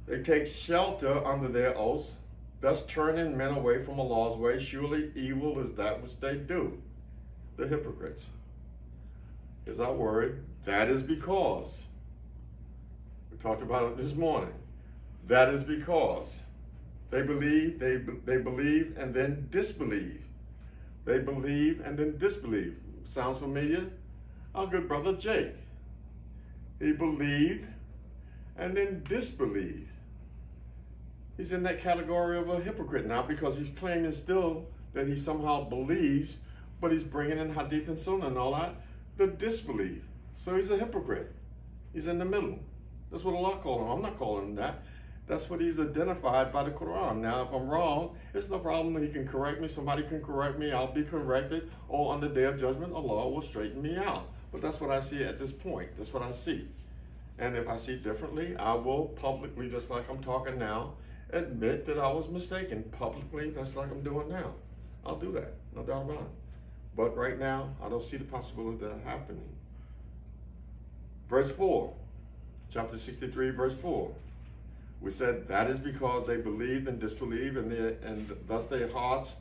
They take shelter under their oaths, thus turning men away from Allah's way. Surely evil is that which they do. The hypocrites. Is our word. That is because. We talked about it this morning. That is because they believe, they believe and then disbelieve. They believe and then disbelieve. Sounds familiar? Our good brother Jake. He believed and then disbelieved. He's in that category of a hypocrite now because he's claiming still that he somehow believes, but he's bringing in hadith and sunnah and all that. The disbelief. So he's a hypocrite. He's in the middle. That's what Allah called him. I'm not calling him that. That's what he's identified by the Quran. Now, if I'm wrong, it's no problem. He can correct me. Somebody can correct me. I'll be corrected. Or on the day of judgment, Allah will straighten me out. But that's what I see at this point. That's what I see. And if I see differently, I will publicly, just like I'm talking now, admit that I was mistaken. Publicly, that's like I'm doing now. I'll do that. No doubt about it. But right now, I don't see the possibility of that happening. Verse 4, chapter 63, verse 4. We said that is because they believed and disbelieved, and thus their hearts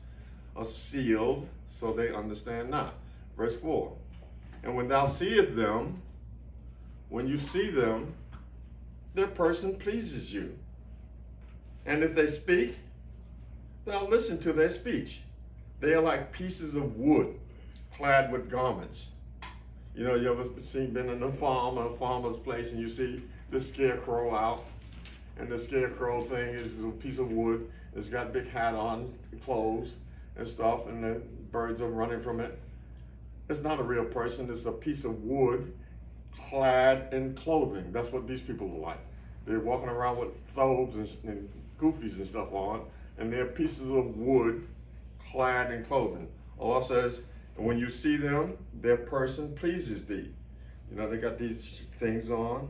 are sealed, so they understand not. Verse 4. And when thou seest them, when you see them, their person pleases you. And if they speak, thou listen to their speech. They are like pieces of wood clad with garments. You know, you ever been in a farmer's place, and you see the scarecrow out, and the scarecrow thing is a piece of wood. It's got a big hat on, clothes and stuff, and the birds are running from it. It's not a real person. It's a piece of wood clad in clothing. That's what these people are like. They're walking around with thobes and goofies and stuff on, and they're pieces of wood clad in clothing. Allah says, and when you see them, their person pleases thee. You know, they got these things on.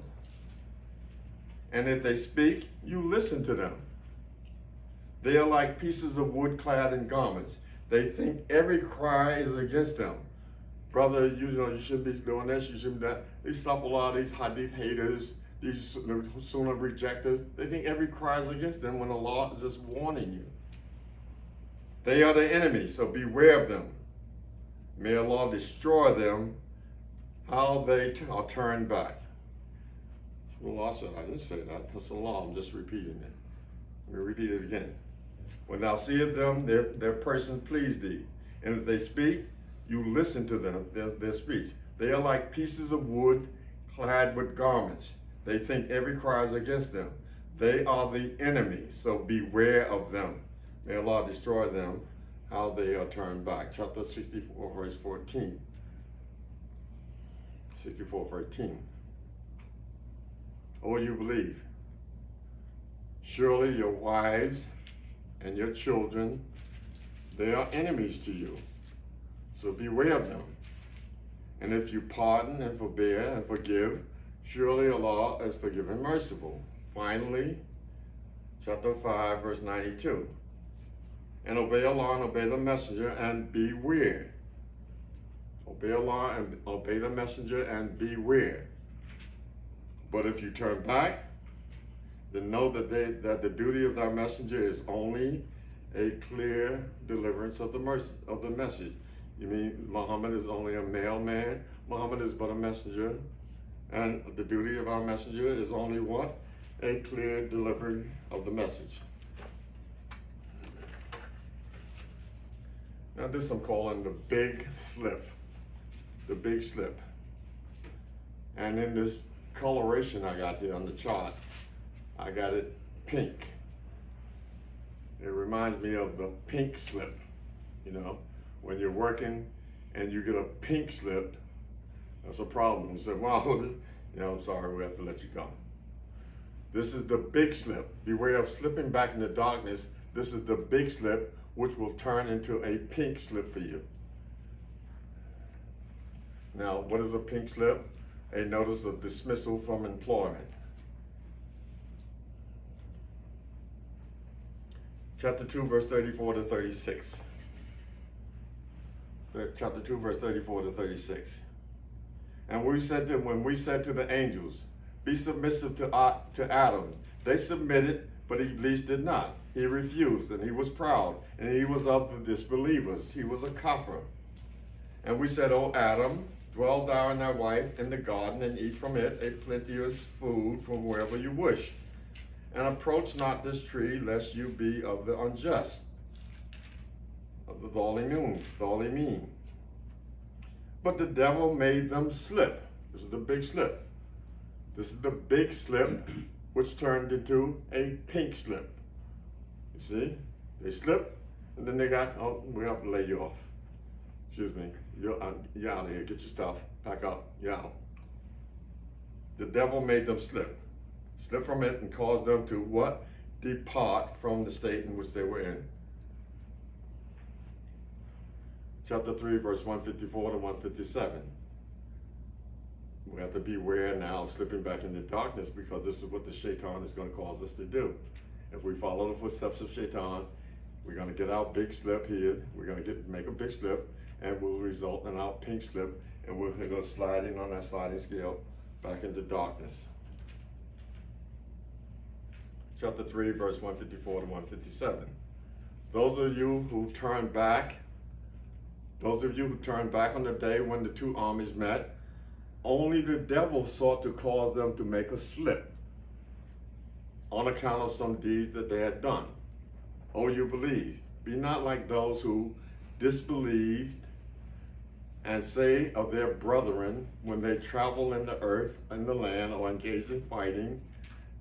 And if they speak, you listen to them. They are like pieces of wood clad in garments. They think every cry is against them. Brother, you know, you shouldn't be doing this, you shouldn't be that. They stop a lot of these hadith haters, these sunnah rejectors. They think every cry is against them when Allah is just warning you. They are the enemy, so beware of them. May Allah destroy them, how they are turned back. That's what Allah said. I didn't say that. That's Allah. I'm just repeating it. Let me repeat it again. When thou seest them, their person please thee. And if they speak, you listen to them, their speech. They are like pieces of wood clad with garments. They think every cry is against them. They are the enemy, so beware of them. May Allah destroy them, how they are turned back. Chapter 64, verse 14. 64:13. Oh, you believe. Surely your wives and your children, they are enemies to you. So beware of them. And if you pardon and forbear and forgive, surely Allah is forgiving and merciful. Finally, chapter 5, verse 92. And obey Allah and obey the messenger and beware. Obey Allah and obey the messenger and beware. But if you turn back, then know that the duty of our messenger is only a clear deliverance of the message. You mean Muhammad is only a mailman? Muhammad is but a messenger. And the duty of our messenger is only what? A clear delivery of the message. Now this I'm calling the big slip. The big slip. And in this coloration I got here on the chart, I got it pink. It reminds me of the pink slip. You know, when you're working and you get a pink slip, that's a problem. You say, wow, I'm sorry, we have to let you go. This is the big slip. Beware of slipping back in the darkness. This is the big slip, which will turn into a pink slip for you. Now, what is a pink slip? A notice of dismissal from employment. Chapter 2, verse 34 to 36. Chapter 2, verse 34 to 36. And when we said to the angels, be submissive to Adam, they submitted, but Iblis did not. He refused, and he was proud, and he was of the disbelievers. He was a kafir. And we said, O Adam, dwell thou and thy wife in the garden, and eat from it a plenteous food from wherever you wish. And approach not this tree, lest you be of the unjust, of the Zalimeen. But the devil made them slip. This is the big slip. This is the big slip, which turned into a pink slip. You see? They slipped, and then they got, oh, we have to lay you off. Excuse me. You're out of here. Get your stuff. Pack up. You're out. The devil made them slip. Slip from it and caused them to what? Depart from the state in which they were in. Chapter 3, verse 154 to 157. We have to beware now of slipping back into darkness, because this is what the shaitan is going to cause us to do. If we follow the footsteps of shaitan, we're going to get our big slip here. We're going to make a big slip, and will result in our pink slip, and we're going to slide in on that sliding scale back into darkness. Chapter 3, verse 154 to 157. Those of you who turn back on the day when the two armies met, only the devil sought to cause them to make a slip on account of some deeds that they had done. Oh, you believe. Be not like those who disbelieved and say of their brethren when they travel in the earth and the land or engaged in fighting,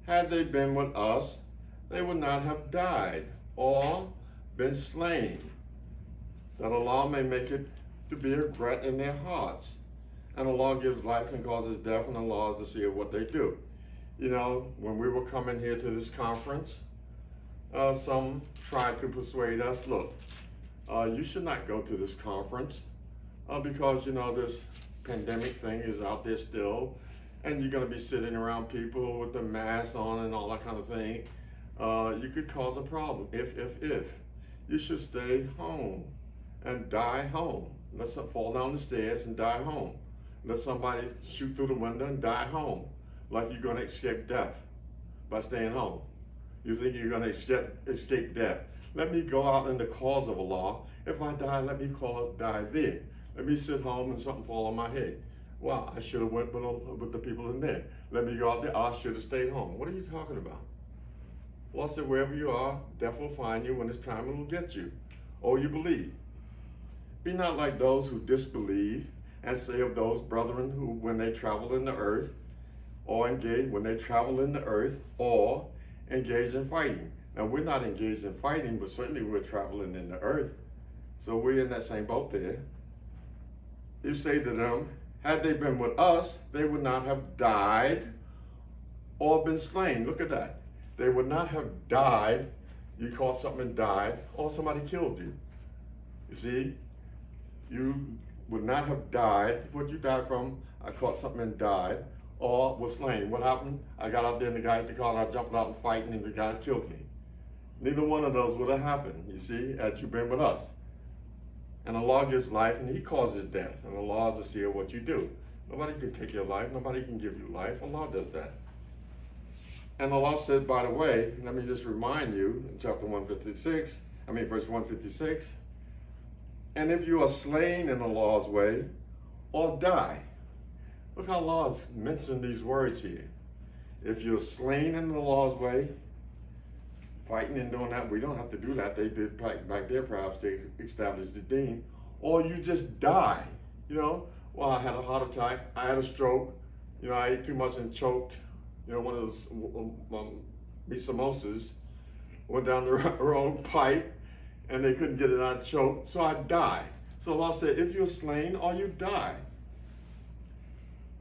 had they been with us, they would not have died or been slain, that Allah may make it to be a regret in their hearts. And Allah gives life and causes death, and Allah is the seer of what they do. You know, when we were coming here to this conference, some tried to persuade us, look, you should not go to this conference because, you know, this pandemic thing is out there still, and you're going to be sitting around people with the mask on and all that kind of thing. You could cause a problem if. You should stay home and die home. Let some fall down the stairs and die home. Let somebody shoot through the window and die home, like you're going to escape death by staying home. You think you're going to escape death. Let me go out in the cause of Allah. If I die, let me die there. Let me sit home and something fall on my head. Well, I should have went with the people in there. Let me go out there. I should have stayed home. What are you talking about? Well, I said, wherever you are, death will find you. When it's time, it will get you. Oh, you believe. Be not like those who disbelieve and say of those brethren who, when they traveled in the earth or engage when they travel in the earth, or engage in fighting. Now, we're not engaged in fighting, but certainly we're traveling in the earth. So we're in that same boat there. You say to them, had they been with us, they would not have died or been slain. Look at that. They would not have died. You caught something and died, or somebody killed you. You see, you would not have died. What you died from, I caught something and died, or was slain. What happened? I got out there and the guy hit the car and I jumped out and fighting and the guys killed me. Neither one of those would have happened, you see, had you been with us. And Allah gives life and He causes death. And Allah is the seer of what you do. Nobody can take your life. Nobody can give you life. Allah does that. And Allah said, by the way, let me just remind you, in chapter verse 156, and if you are slain in Allah's way, or die. Look how Allah has mentioned these words here. If you're slain in Allah's way, fighting and doing that, we don't have to do that. They did back there, perhaps they established the deen. Or you just die, you know. Well, I had a heart attack, I had a stroke, you know, I ate too much and choked, you know, one of those samosas, went down the wrong pipe, and they couldn't get it out, choked, so I died. So Allah said, if you're slain or you die,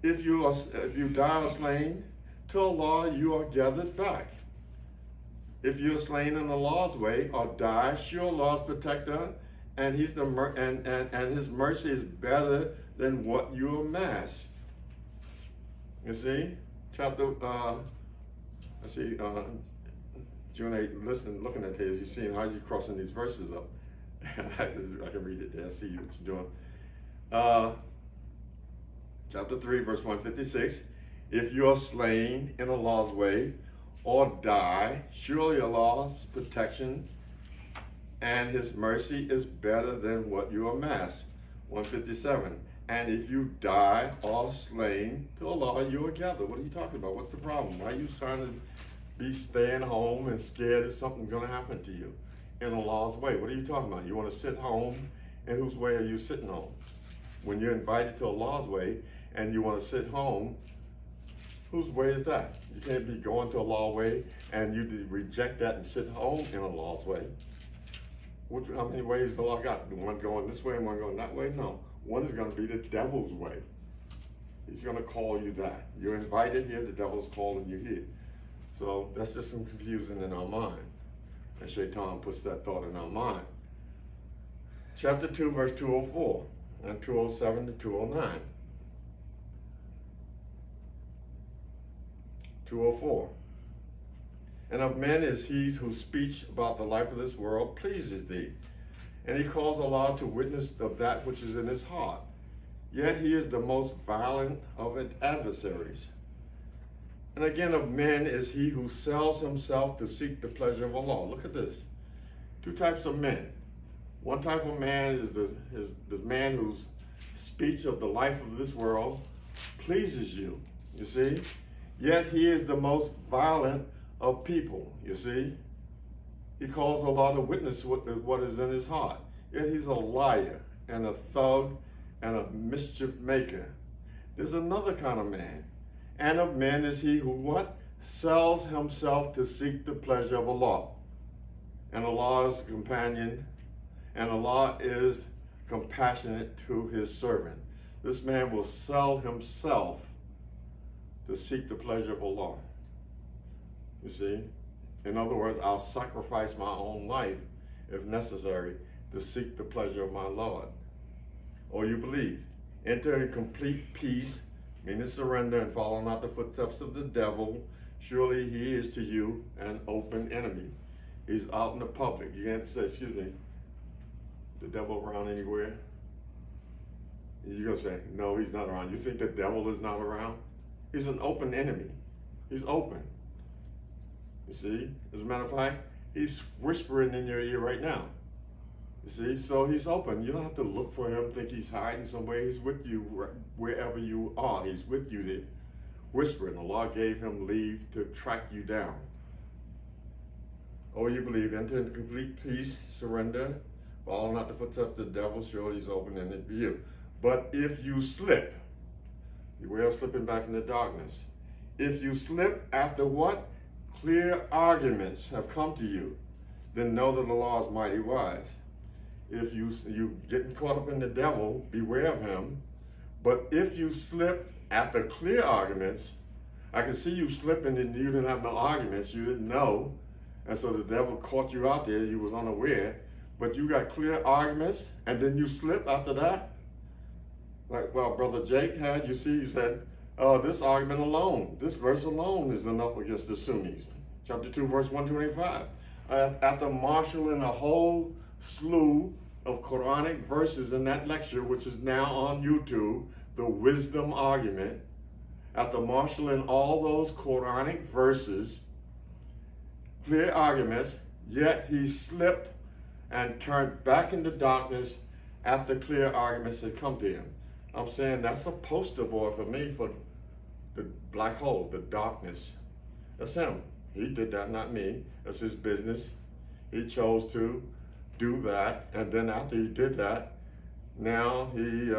if you die or slain, to Allah you are gathered back. If you're slain in Allah's way or die, sure Allah's protector, and He's and His mercy is better than what you amass. You see, chapter June 8, looking at this, you're seeing how you're crossing these verses up. I can read it there, see what you're doing. Chapter 3, verse 156, if you are slain in Allah's way or die, surely Allah's protection and His mercy is better than what you amass. 157, and if you die or slain, to Allah you are gathered. What are you talking about? What's the problem? Why are you trying to be staying home and scared that something's going to happen to you in Allah's way? What are you talking about? You want to sit home, and whose way are you sitting on? When you're invited to Allah's way and you want to sit home, whose way is that? You can't be going to Allah's way and you reject that and sit home in Allah's way. How many ways does Allah got? One going this way and one going that way? No. One is going to be the devil's way. He's going to call you that. You're invited here, the devil's calling you here. So that's just some confusion in our mind. And Shaitan puts that thought in our mind. Chapter 2, verse 204 and 207 to 209. 204. And of men is he whose speech about the life of this world pleases thee. And he calls Allah to witness of that which is in his heart. Yet he is the most violent of adversaries. And again, of men is he who sells himself to seek the pleasure of Allah. Look at this. Two types of men. One type of man is the man whose speech of the life of this world pleases you, you see? Yet he is the most violent of people, you see? He calls Allah to witness what is in his heart. Yet he's a liar and a thug and a mischief maker. There's another kind of man. And of men is he who what? Sells himself to seek the pleasure of Allah. And Allah is companion, and Allah is compassionate to his servant. This man will sell himself to seek the pleasure of Allah. You see? In other words, I'll sacrifice my own life, if necessary, to seek the pleasure of my Lord. Or you believe. Enter in complete peace, meaning surrender and follow not the footsteps of the devil. Surely he is to you an open enemy. He's out in the public. You can't say, excuse me, the devil around anywhere? You're going to say, no, he's not around. You think the devil is not around? He's an open enemy. He's open. You see? As a matter of fact, he's whispering in your ear right now. You see? So he's open. You don't have to look for him, think he's hiding somewhere. He's with you wherever you are. He's with you there, whispering. Allah gave him leave to track you down. Oh, you believe, enter into complete peace, surrender, follow not the footsteps of the devil, surely he's open-ended for you. But if you slip, beware of slipping back into darkness. If you slip after what? Clear arguments have come to you, then know that the law is mighty wise. If you getting caught up in the devil, beware of him. But if you slip after clear arguments, I can see you slipping and you didn't have no arguments, you didn't know, and so the devil caught you out there, you was unaware, but you got clear arguments, and then you slip after that? Like, well, Brother Jake had, you see, he said, this argument alone, this verse alone is enough against the Sunnis. Chapter 2, verse 125. After marshaling a whole slew of Quranic verses in that lecture, which is now on YouTube, the wisdom argument, after marshaling all those Quranic verses, clear arguments, yet he slipped and turned back into darkness after clear arguments had come to him. I'm saying that's a poster boy for me for the black hole, the darkness. That's him. He did that, not me. That's his business. He chose to do that, and then after he did that, now he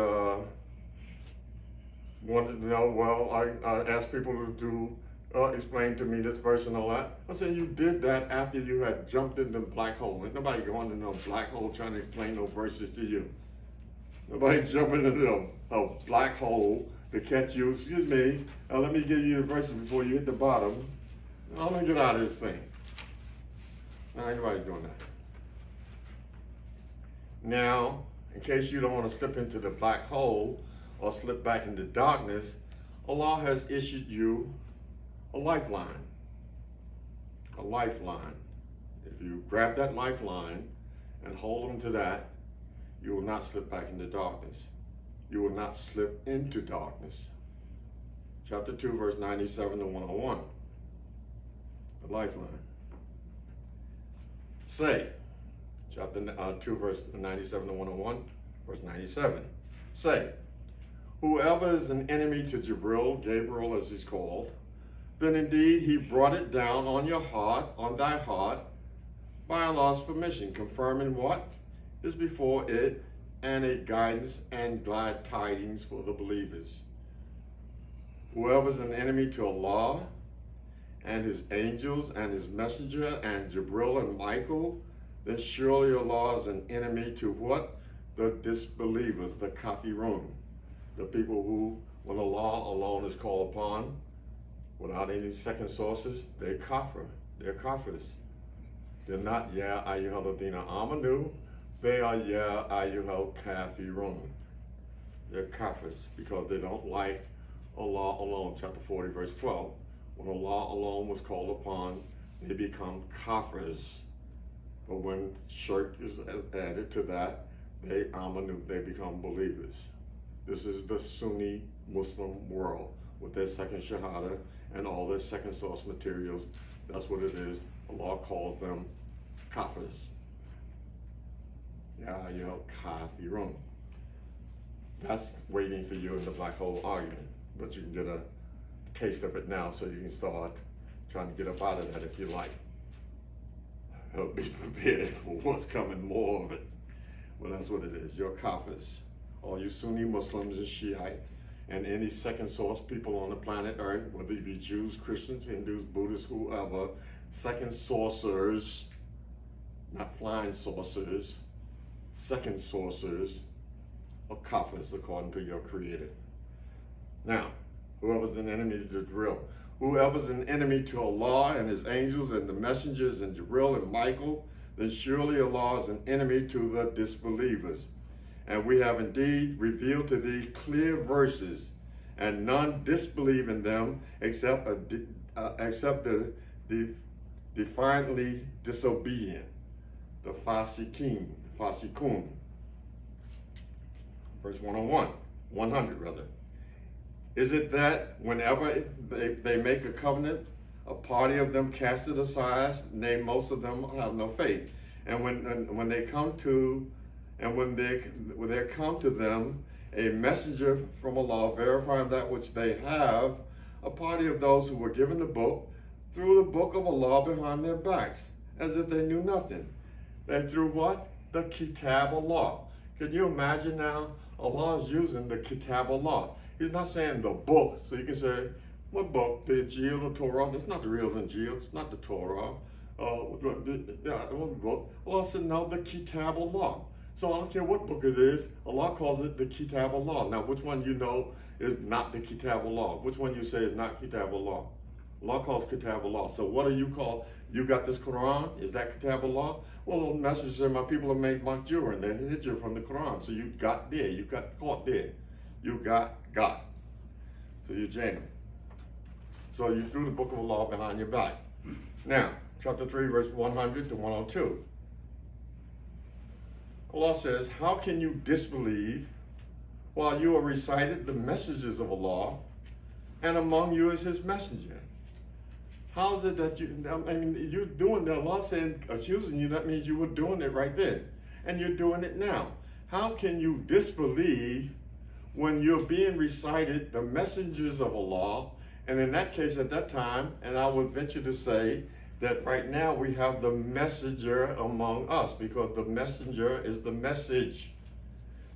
wanted to know, well, I asked people to explain to me this verse and all that. I said, you did that after you had jumped into the black hole. Ain't nobody going into no black hole trying to explain no verses to you. Nobody jumping into a black hole to catch you. Excuse me, let me give you the verses before you hit the bottom. I'm gonna get out of this thing. Now, ain't nobody doing that. Now, in case you don't want to slip into the black hole or slip back into darkness, Allah has issued you a lifeline. A lifeline. If you grab that lifeline and hold on to that, you will not slip back into darkness. You will not slip into darkness. Chapter 2, verse 97 to 101. The lifeline. Say, chapter 2, verse 97 to 101, verse 97. Say, whoever is an enemy to Jibril, Gabriel as he's called, then indeed he brought it down on your heart, on thy heart, by Allah's permission, confirming what is before it, and a guidance and glad tidings for the believers. Whoever is an enemy to Allah, and his angels, and his messenger, and Jibril and Michael, then surely Allah is an enemy to what? The disbelievers, the kafirun, the people who, when Allah alone is called upon, without any second sources, they're kafir, they're kafirs. They're not ya ayyuhalladhina amanu, they are ya ayyuhal kafirun. They're kafirs because they don't like Allah alone, chapter 40, verse 12. When Allah alone was called upon, they become kafirs. But when shirk is added to that, they become believers. This is the Sunni Muslim world with their second shahada and all their second source materials. That's what it is. Allah calls them kafirs. Ya ayyuhal kafirun. That's waiting for you in the black hole argument, but you can get a taste of it now so you can start trying to get up out of that if you like. Be prepared for what's coming, more of it. Well, that's what it is. You're kafirs. All you Sunni Muslims and Shiite and any second source people on the planet Earth, whether you be Jews, Christians, Hindus, Buddhists, whoever, second sorcerers, not flying saucers, second sorcerers, or kafirs according to your creator. Now, whoever's an enemy to Jibril, whoever's an enemy to Allah and his angels and the messengers and Jibril and Michael, then surely Allah is an enemy to the disbelievers. And we have indeed revealed to thee clear verses, and none disbelieve in them except the defiantly disobedient, the fasikun. Verse 100 rather. Is it that whenever they make a covenant, a party of them cast it aside, nay, most of them have no faith. And when they come to them a messenger from Allah verifying that which they have, a party of those who were given the book threw the book of Allah behind their backs, as if they knew nothing. They threw what? The Kitab Allah. Can you imagine now? Allah is using the Kitab Allah. He's not saying the book, so you can say, What book? The Injil, the Torah? That's not the real Injil. It's not the Torah. What book? Allah said, no, the Kitab Allah. So I don't care what book it is. Allah calls it the Kitab Allah. Now, which one you know is not the Kitab Allah? Which one you say is not Kitab Allah? Allah calls Kitab Allah. So what do you call? You got this Quran? Is that Kitab Allah? Well, the message said, my people have made Makjur, and they hid you from the Quran. So you got there. You got caught there. You got. So you jammed. So you threw the book of Allah behind your back. Now, chapter 3, verse 100 to 102. Allah says, how can you disbelieve while you are recited the messages of Allah, and among you is his messenger? How is it that you're doing that? Allah saying, accusing you, that means you were doing it right then. And you're doing it now. How can you disbelieve when you're being recited the messengers of Allah? And in that case, at that time, and I would venture to say that right now we have the messenger among us, because the messenger is the message.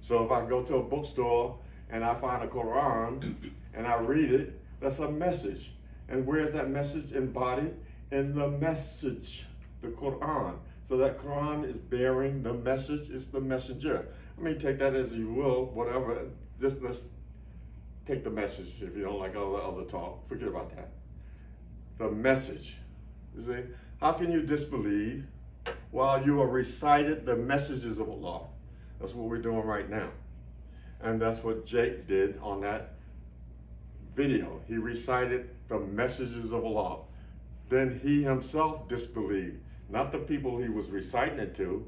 So if I go to a bookstore and I find a Quran and I read it, that's a message. And where's that message embodied? In the message, the Quran. So that Quran is bearing the message, it's the messenger. I mean, take that as you will, whatever. Just let's take the message. If you don't like all the other talk, forget about that. The message. You see, how can you disbelieve while you are recited the messages of Allah? That's what we're doing right now. And that's what Jake did on that video. He recited the messages of Allah. Then he himself disbelieved. Not the people he was reciting it to.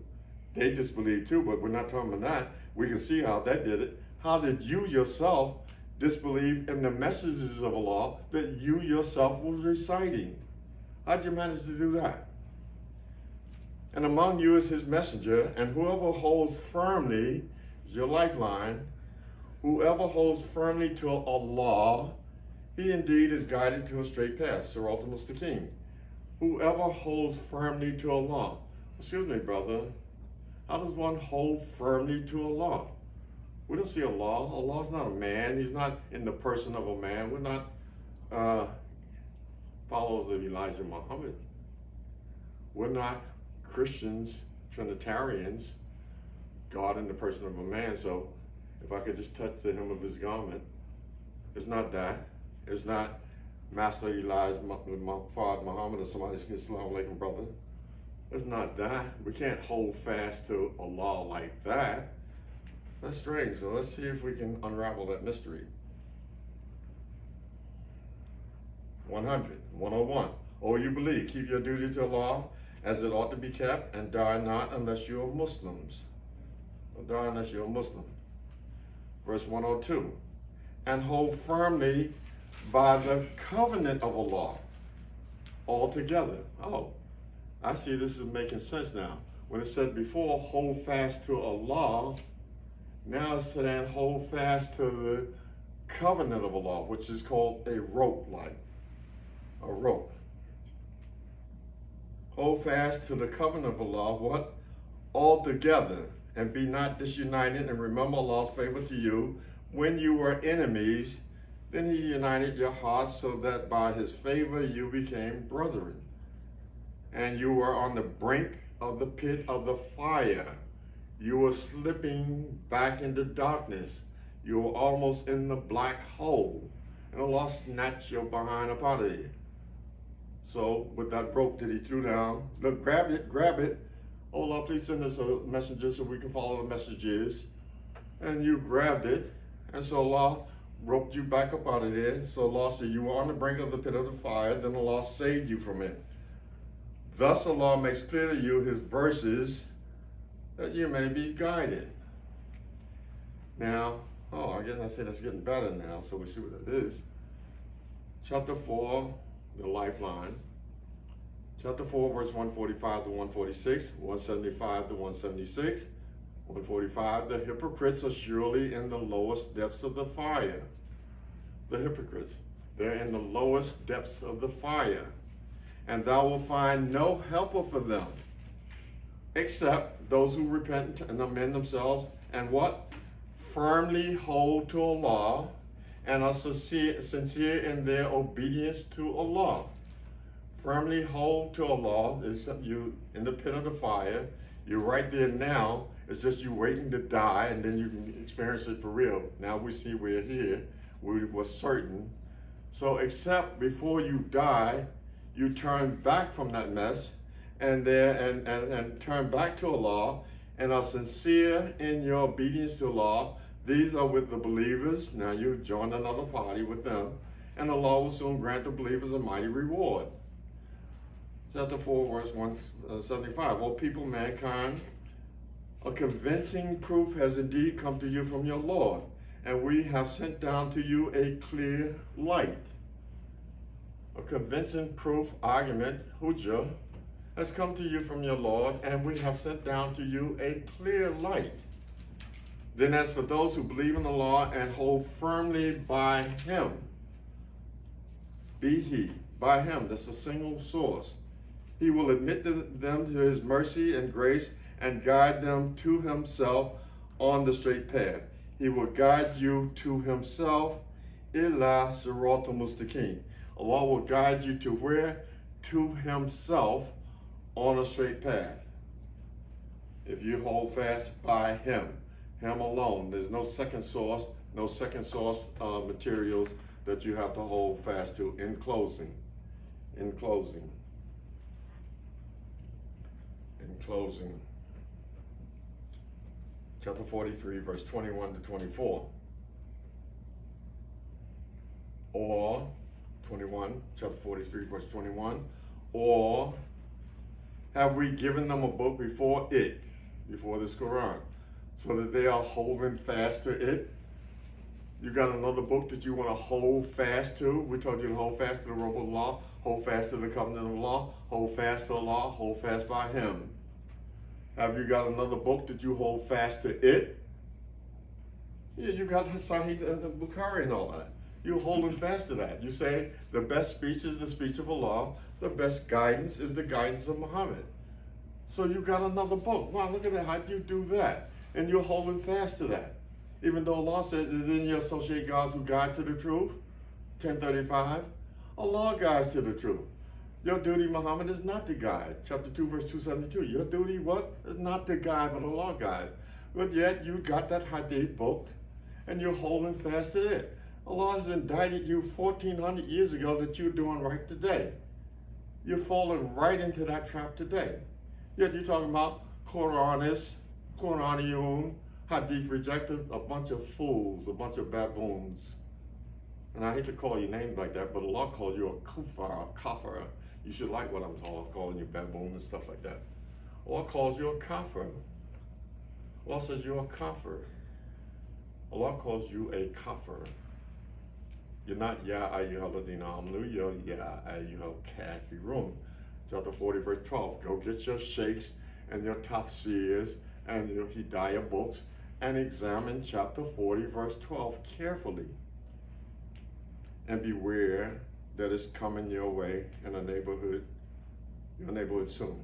They disbelieved too, but we're not talking about that. We can see how that did it. How did you yourself disbelieve in the messages of Allah that you yourself was reciting? How'd you manage to do that? And among you is his messenger, and whoever holds firmly, is your lifeline, whoever holds firmly to Allah, he indeed is guided to a straight path, Sirat al-Mustaqim. Whoever holds firmly to Allah. Excuse me, brother. How does one hold firmly to Allah? We don't see Allah. Allah's not a man. He's not in the person of a man. We're not followers of Elijah Muhammad. We're not Christians, Trinitarians, God in the person of a man. So if I could just touch the hem of his garment, it's not that. It's not Master Elijah Muhammad or somebody say, Salamun Alaykum, brother. It's not that. We can't hold fast to Allah like that. That's strange. So let's see if we can unravel that mystery. 100, 101. Oh, you believe, keep your duty to Allah as it ought to be kept, and die not unless you are Muslims. Don't die unless you're a Muslim. Verse 102. And hold firmly by the covenant of Allah altogether. Oh, I see this is making sense now. When it said before, hold fast to Allah, now it's saying hold fast to the covenant of Allah, which is called a rope, like a rope. Hold fast to the covenant of Allah, what? Altogether, and be not disunited, and remember Allah's favor to you. When you were enemies, then he united your hearts so that by his favor you became brethren. And you were on the brink of the pit of the fire. You were slipping back into darkness. You were almost in the black hole. And Allah snatched your behind up out of there. So with that rope that he threw down, look, grab it. Oh Allah, please send us a messenger so we can follow the messages. And you grabbed it. And so Allah roped you back up out of there. So Allah said you were on the brink of the pit of the fire. Then Allah saved you from it. Thus Allah makes clear to you his verses that you may be guided. Now, I guess I said it's getting better now, so we see what it is. Chapter 4, the lifeline. Chapter 4, verse 145 to 146, 175 to 176, 145, the hypocrites are surely in the lowest depths of the fire. The hypocrites, they're in the lowest depths of the fire. And thou wilt find no helper for them, except those who repent and amend themselves and what? Firmly hold to Allah and are sincere in their obedience to Allah. Firmly hold to Allah, except you in the pit of the fire. You're right there now. It's just you waiting to die, and then you can experience it for real. Now we see we're here. We were certain. So except before you die, you turn back from that mess and turn back to Allah and are sincere in your obedience to Allah. These are with the believers. Now you join another party with them, and Allah will soon grant the believers a mighty reward. Chapter 4, verse 175. O people, mankind, a convincing proof has indeed come to you from your Lord, and we have sent down to you a clear light. A convincing proof, argument, hujjah, has come to you from your Lord, and we have sent down to you a clear light. Then as for those who believe in Allah and hold firmly by Him, by Him, that's a single source. He will admit them to His mercy and grace and guide them to Himself on the straight path. He will guide you to Himself, ila siratal mustaqim. Allah will guide you to where? To Himself on a straight path. If you hold fast by Him alone. There's no second source materials that you have to hold fast to. In closing, chapter 43, verse 21 to 24. Or 21, chapter 43, verse 21. Or have we given them a book before this Quran, so that they are holding fast to it? You got another book that you want to hold fast to? We told you to hold fast to the rope of Allah, hold fast to the covenant of Allah, hold fast to Allah, hold fast by Him. Have you got another book that you hold fast to it? Yeah, you got Sahih Bukhari and all that. You're holding fast to that. You say the best speech is the speech of Allah, the best guidance is the guidance of Muhammad. So you got another book. Wow, look at that. How do you do that? And you're holding fast to that. Even though Allah says, then you associate gods who guide to the truth. 1035. Allah guides to the truth. Your duty, Muhammad, is not to guide. Chapter 2, verse 272. Your duty, what? Is not to guide, but Allah guides. But yet you got that hadith book, and you're holding fast to it. Allah has indicted you 1400 years ago that you're doing right today. You're falling right into that trap today. Yet you're talking about Quranists, Quraniyun, hadith rejectors, a bunch of fools, a bunch of baboons. And I hate to call you names like that, but Allah calls you a kafir. You should like what I'm calling you, baboon and stuff like that. Allah calls you a kafir. Allah says you're a kafir. Allah calls you a kafir. You're not ya ayyuhal ladina amanu, you're ya ayyuhal kafirun. Chapter 40, verse 12. Go get your sheikhs and your tafsirs and your hidayah books and examine chapter 40, verse 12 carefully. And beware that it's coming your way in a neighborhood, your neighborhood soon.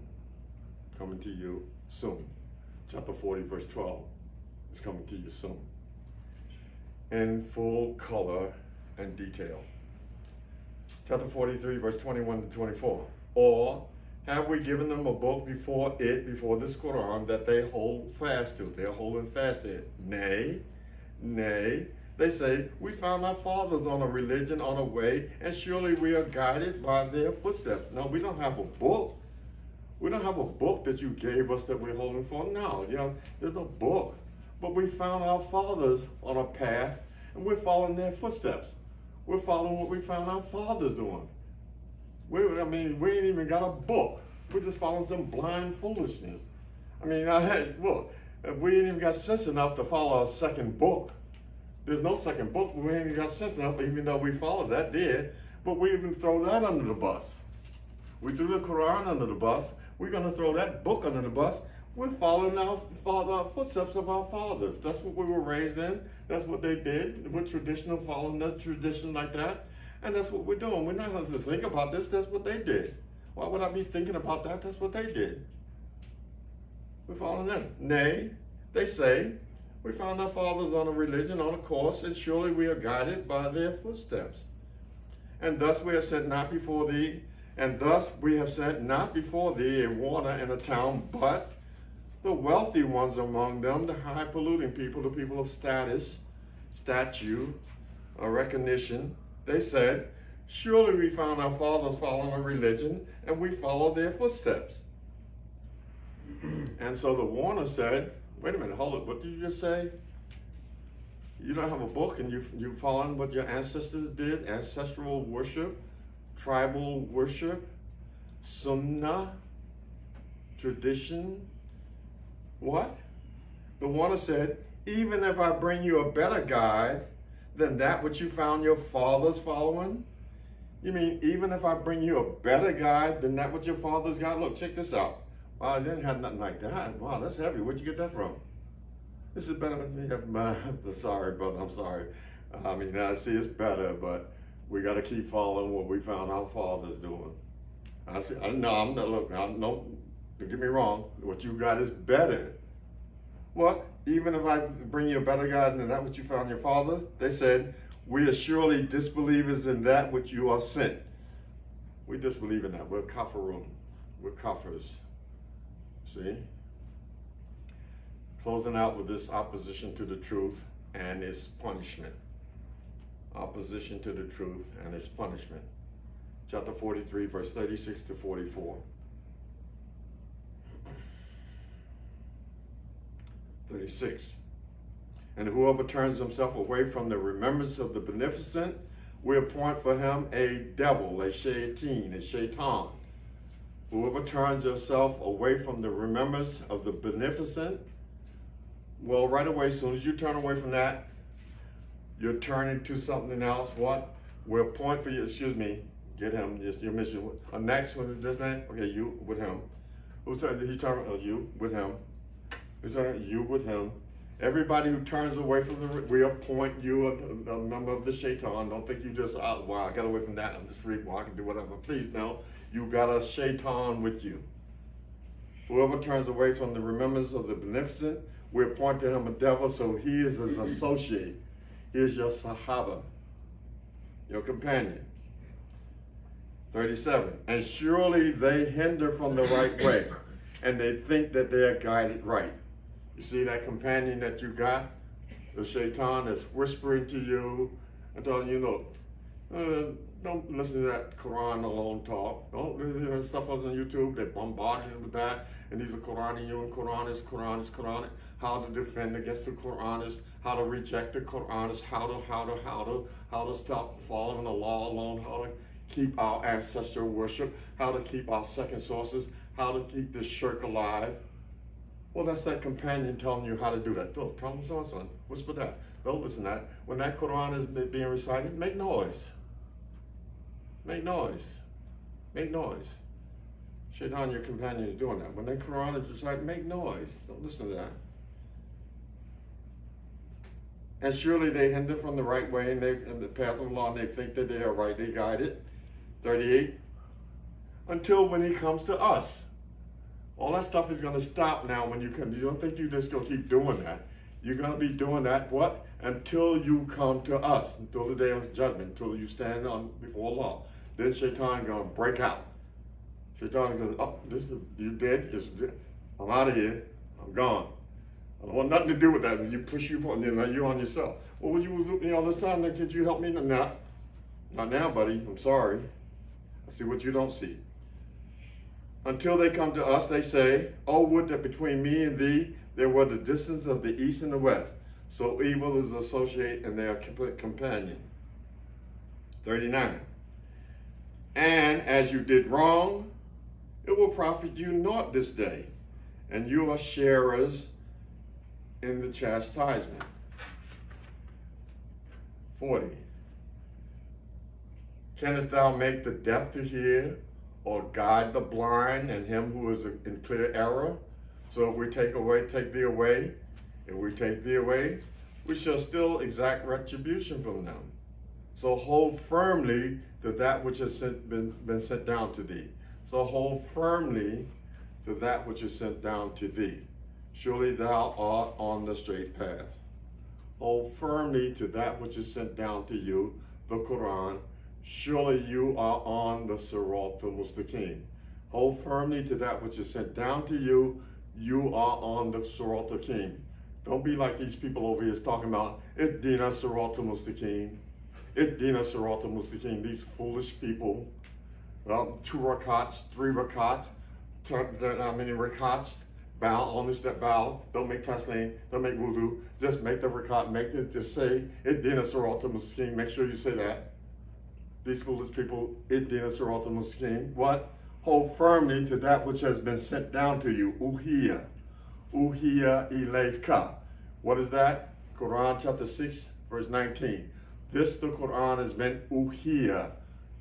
Coming to you soon. Chapter 40, verse 12 is coming to you soon. In full color and detail. Chapter 43, verse 21 to 24. Or have we given them a book before this Quran, that they hold fast to? They're holding fast to it. Nay. They say, we found our fathers on a religion, on a way, and surely we are guided by their footsteps. No, we don't have a book. We don't have a book that you gave us that we're holding for. No, there's no book. But we found our fathers on a path, and we're following their footsteps. We're following what we found our fathers doing. We ain't even got a book. We're just following some blind foolishness. Look, we ain't even got sense enough to follow a second book. There's no second book. We ain't got sense enough, even though we followed that, but we even throw that under the bus. We threw the Quran under the bus. We're going to throw that book under the bus. We're following our footsteps of our fathers. That's what we were raised in. That's what they did. We're traditional, following that tradition like that. And that's what we're doing. We're not going to think about this. That's what they did. Why would I be thinking about that? That's what they did. We're following them. Nay, they say, We found our fathers on a religion, on a course, and surely we are guided by their footsteps. And thus we have sent not before thee, a warner and a town, but the wealthy ones among them, the high polluting people, the people of status, statue, or recognition. They said, surely we found our fathers following a religion, and we follow their footsteps. And so the warner said, wait a minute, hold it, what did you just say? You don't have a book and you following what your ancestors did, ancestral worship, tribal worship, sunnah, tradition. What? The warner said, even if I bring you a better guide than that which you found your fathers following? You mean even if I bring you a better guide than that which your fathers got? Look, check this out. Wow, I didn't have nothing like that. Wow, that's heavy. Where'd you get that from? This is better than me. Sorry, brother, I'm sorry. I mean, I see it's better, but we got to keep following what we found our fathers doing. I see. No, I'm not. Look, no, don't get me wrong. What you got is better. What? Even if I bring you a better guide than that which you found your father? They said, we are surely disbelievers in that which you are sent. We disbelieve in that. We're kafirun. We're kafirs. See? Closing out with this opposition to the truth and its punishment. Opposition to the truth and its punishment. Chapter 43, verse 36 to 44. 36. And whoever turns himself away from the remembrance of the beneficent, we appoint for him a devil, a shaitan. Whoever turns yourself away from the remembrance of the beneficent, well, right away, as soon as you turn away from that, you're turning to something else. What? We'll point for you, get him, just your mission. Next one is this man? Okay, you with him. He's turning, you with him. He's turning, you with him. Everybody who turns away from the, we appoint you a member of the shaitan. Don't think you just, I got away from that, I'm just free, I can do whatever. Please, no. You got a shaitan with you. Whoever turns away from the remembrance of the beneficent, we appoint to him a devil, so he is his associate. He is your sahaba, your companion. 37. And surely they hinder from the right way, and they think that they are guided right. You see that companion that you got? The shaitan is whispering to you and telling you, don't listen to that Quran alone talk. Don't listen to stuff on YouTube. They bombard you with that. And these are Quranic and Quranic. How to defend against the Quranists, how to reject the Quranists, how to stop following the law alone, how to keep our ancestral worship, how to keep our second sources, how to keep this shirk alive. Well, that's that companion telling you how to do that. Don't tell them son, whisper that. Don't listen to that. When that Quran is being recited, make noise. Make noise. Make noise. Shaitan, your companion, is doing that. When that Quran is recited, make noise. Don't listen to that. And surely they hinder from the right way and the path of law, and they think that they are right, they guide it. 38. Until when he comes to us. All that stuff is going to stop now when you come. You don't think you're just going to keep doing that. You're going to be doing that, what? Until you come to us, until the day of judgment, until you stand on before Allah. Then Shaitan going to break out. Shaitan goes, oh, you dead? I'm out of here. I'm gone. I don't want nothing to do with that. You push you for, you're on yourself. Well, you was with me all this time. Then can't you help me? Not now, buddy. I'm sorry. I see what you don't see. Until they come to us, they say, oh, would that between me and thee there were the distance of the east and the west. So evil is associate and they are companion. 39. And as you did wrong, it will profit you naught this day, and you are sharers in the chastisement. 40. Canst thou make the deaf to hear, or guide the blind and him who is in clear error? So if we take thee away, we shall still exact retribution from them. So hold firmly to that which has been sent down to thee. So hold firmly to that which is sent down to thee. surely thou art on the straight path. Hold firmly to that which is sent down to you, the Quran. Surely you are on the Sirat al-Mustaqim. Hold firmly to that which is sent down to you. You are on the Sirat al-Mustaqim. Don't be like these people over here talking about Ihdina Sirat al-Mustaqim. Ihdina Sirat al-Mustaqim. These foolish people. Well, 2 rakats, 3 rakats. How many rakats? Bow, on this step bow. Don't make taslim. Don't make wudu. Just make the rakat. Make it. Just say Ihdina Sirat al-Mustaqim. Make sure you say that. These foolish people. Ihdina Sirat al-Mustaqim. What? Hold firmly to that which has been sent down to you. Uhiya. Uhiya ilayka. What is that? Quran chapter 6, verse 19. This, the Quran, has been uhiya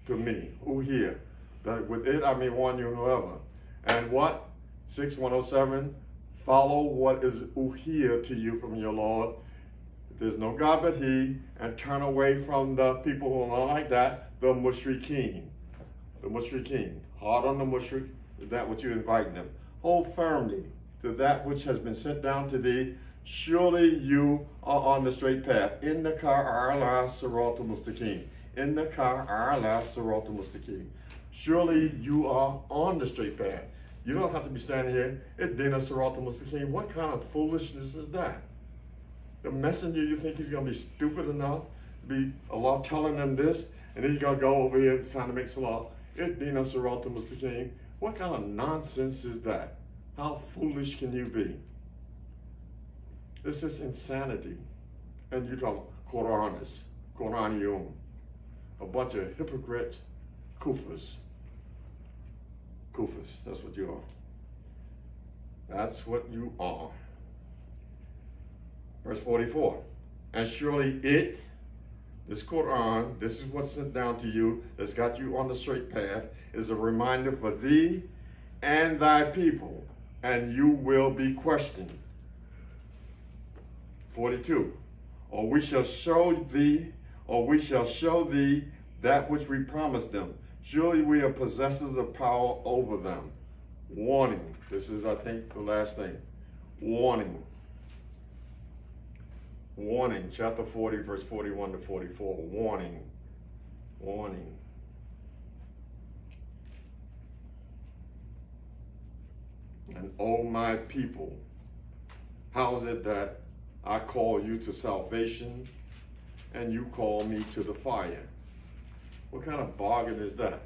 to me. Uhiya. That with it I may warn you whoever. And what? 6107. Follow what is uhiya to you from your Lord. There's no God but He. And turn away from the people who are not like that. The mushrikeen. The mushrikeen. Hard on the mushrik. Is that what you invite them? Hold firmly to that which has been sent down to thee. Surely you are on the straight path. Innaka ala sirat al-mustaqim. Innaka ala sirat al-mustaqim. Surely you are on the straight path. You don't have to be standing here. Ihdina sirat al-mustaqim. What kind of foolishness is that? The messenger, you think he's going to be stupid enough to be Allah telling them this, and he's going to go over here trying to make salah. Ihdina sirat al-mustaqim. What kind of nonsense is that? How foolish can you be? This is insanity. And you talk Quranis, Quraniyun, a bunch of hypocrites, kufas. Kufas, that's what you are. That's what you are. Verse 44. And surely it, this Quran, this is what's sent down to you, that's got you on the straight path, is a reminder for thee and thy people, and you will be questioned. 42. Or we shall show thee that which we promised them. Surely we are possessors of power over them. Warning. This is, I think, the last thing. Warning. Warning. Chapter 40, verse 41 to 44. Warning. Warning. And oh my people, how is it that I call you to salvation and you call me to the fire? What kind of bargain is that?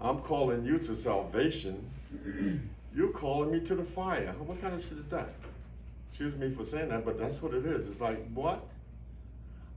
I'm calling you to salvation. You're calling me to the fire. What kind of shit is that? Excuse me for saying that, but that's what it is. It's like, what?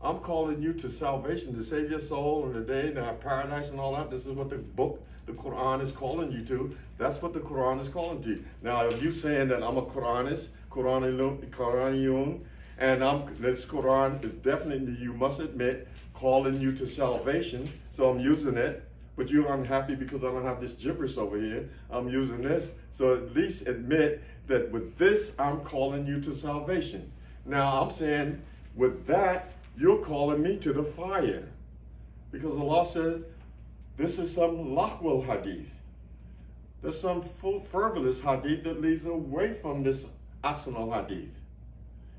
I'm calling you to salvation, to save your soul in the day, to have paradise and all that. This is what the book, the Quran, is calling you to. That's what the Quran is calling to you. Now, if you saying that I'm a Quranist, Quraniyun, and this Quran is definitely, you must admit, calling you to salvation. So I'm using it, but you're unhappy because I don't have this gibberish over here. I'm using this. So at least admit that with this, I'm calling you to salvation. Now I'm saying with that, you're calling me to the fire. Because Allah says, this is some lakhwal hadith. There's some frivolous hadith that leads away from this asnal hadith.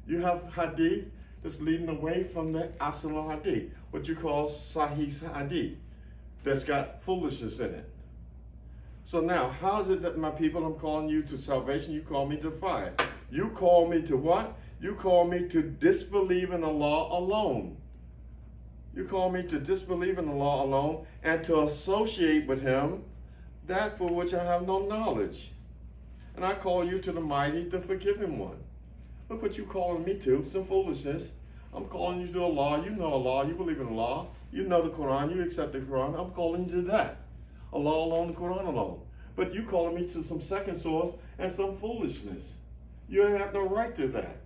You have hadith that's leading away from the asnal hadith, what you call sahih hadith, that's got foolishness in it. So now, how is it that my people, I'm calling you to salvation, you call me to fire? You call me to what? You call me to disbelieve in Allah alone. You call me to disbelieve in Allah alone and to associate with Him that for which I have no knowledge. And I call you to the mighty, the forgiving one. Look what you're calling me to, some foolishness. I'm calling you to Allah. You know Allah. You believe in Allah. You know the Quran. You accept the Quran. I'm calling you to that. Allah alone, the Quran alone. But you calling me to some second source and some foolishness. You have no right to that.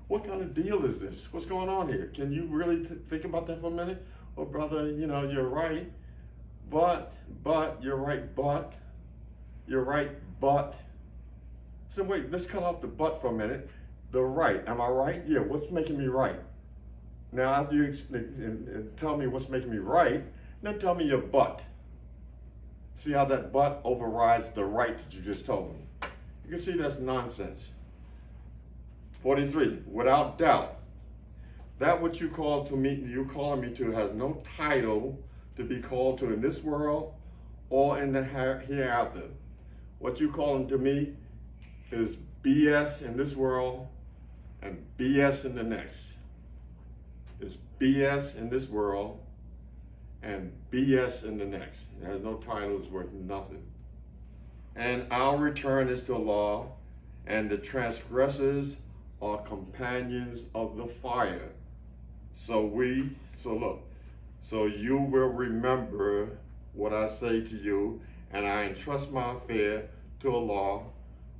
What kind of deal is this? What's going on here? Can you really think about that for a minute? Oh, brother, you know, you're right. But, you're right, but. You're right, but. So wait, let's cut off the but for a minute. The right, am I right? Yeah, what's making me right? Now, after you explain and tell me what's making me right, then tell me your but. See how that but overrides the right that you just told me. You can see that's nonsense. 43. Without doubt, that which you call to me, you calling me to, has no title to be called to in this world or in the hereafter. What you calling to me is BS in this world and BS in the next. It's BS in this world and BS in the next. It has no title, it's worth nothing. And our return is to Allah, and the transgressors are companions of the fire. So you will remember what I say to you, and I entrust my affair to Allah.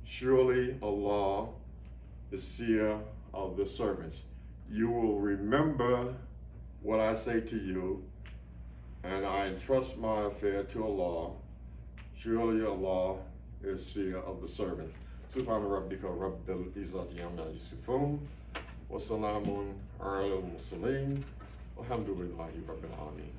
Surely Allah is seer of the servants. You will remember what I say to you, and I entrust my affair to Allah. Surely Allah is seer of the servant. Subhana rabbika rabbil izzati amma yasifun. Wa salamun ala al-mursalin. Walhamdulillahi rabbil alamin.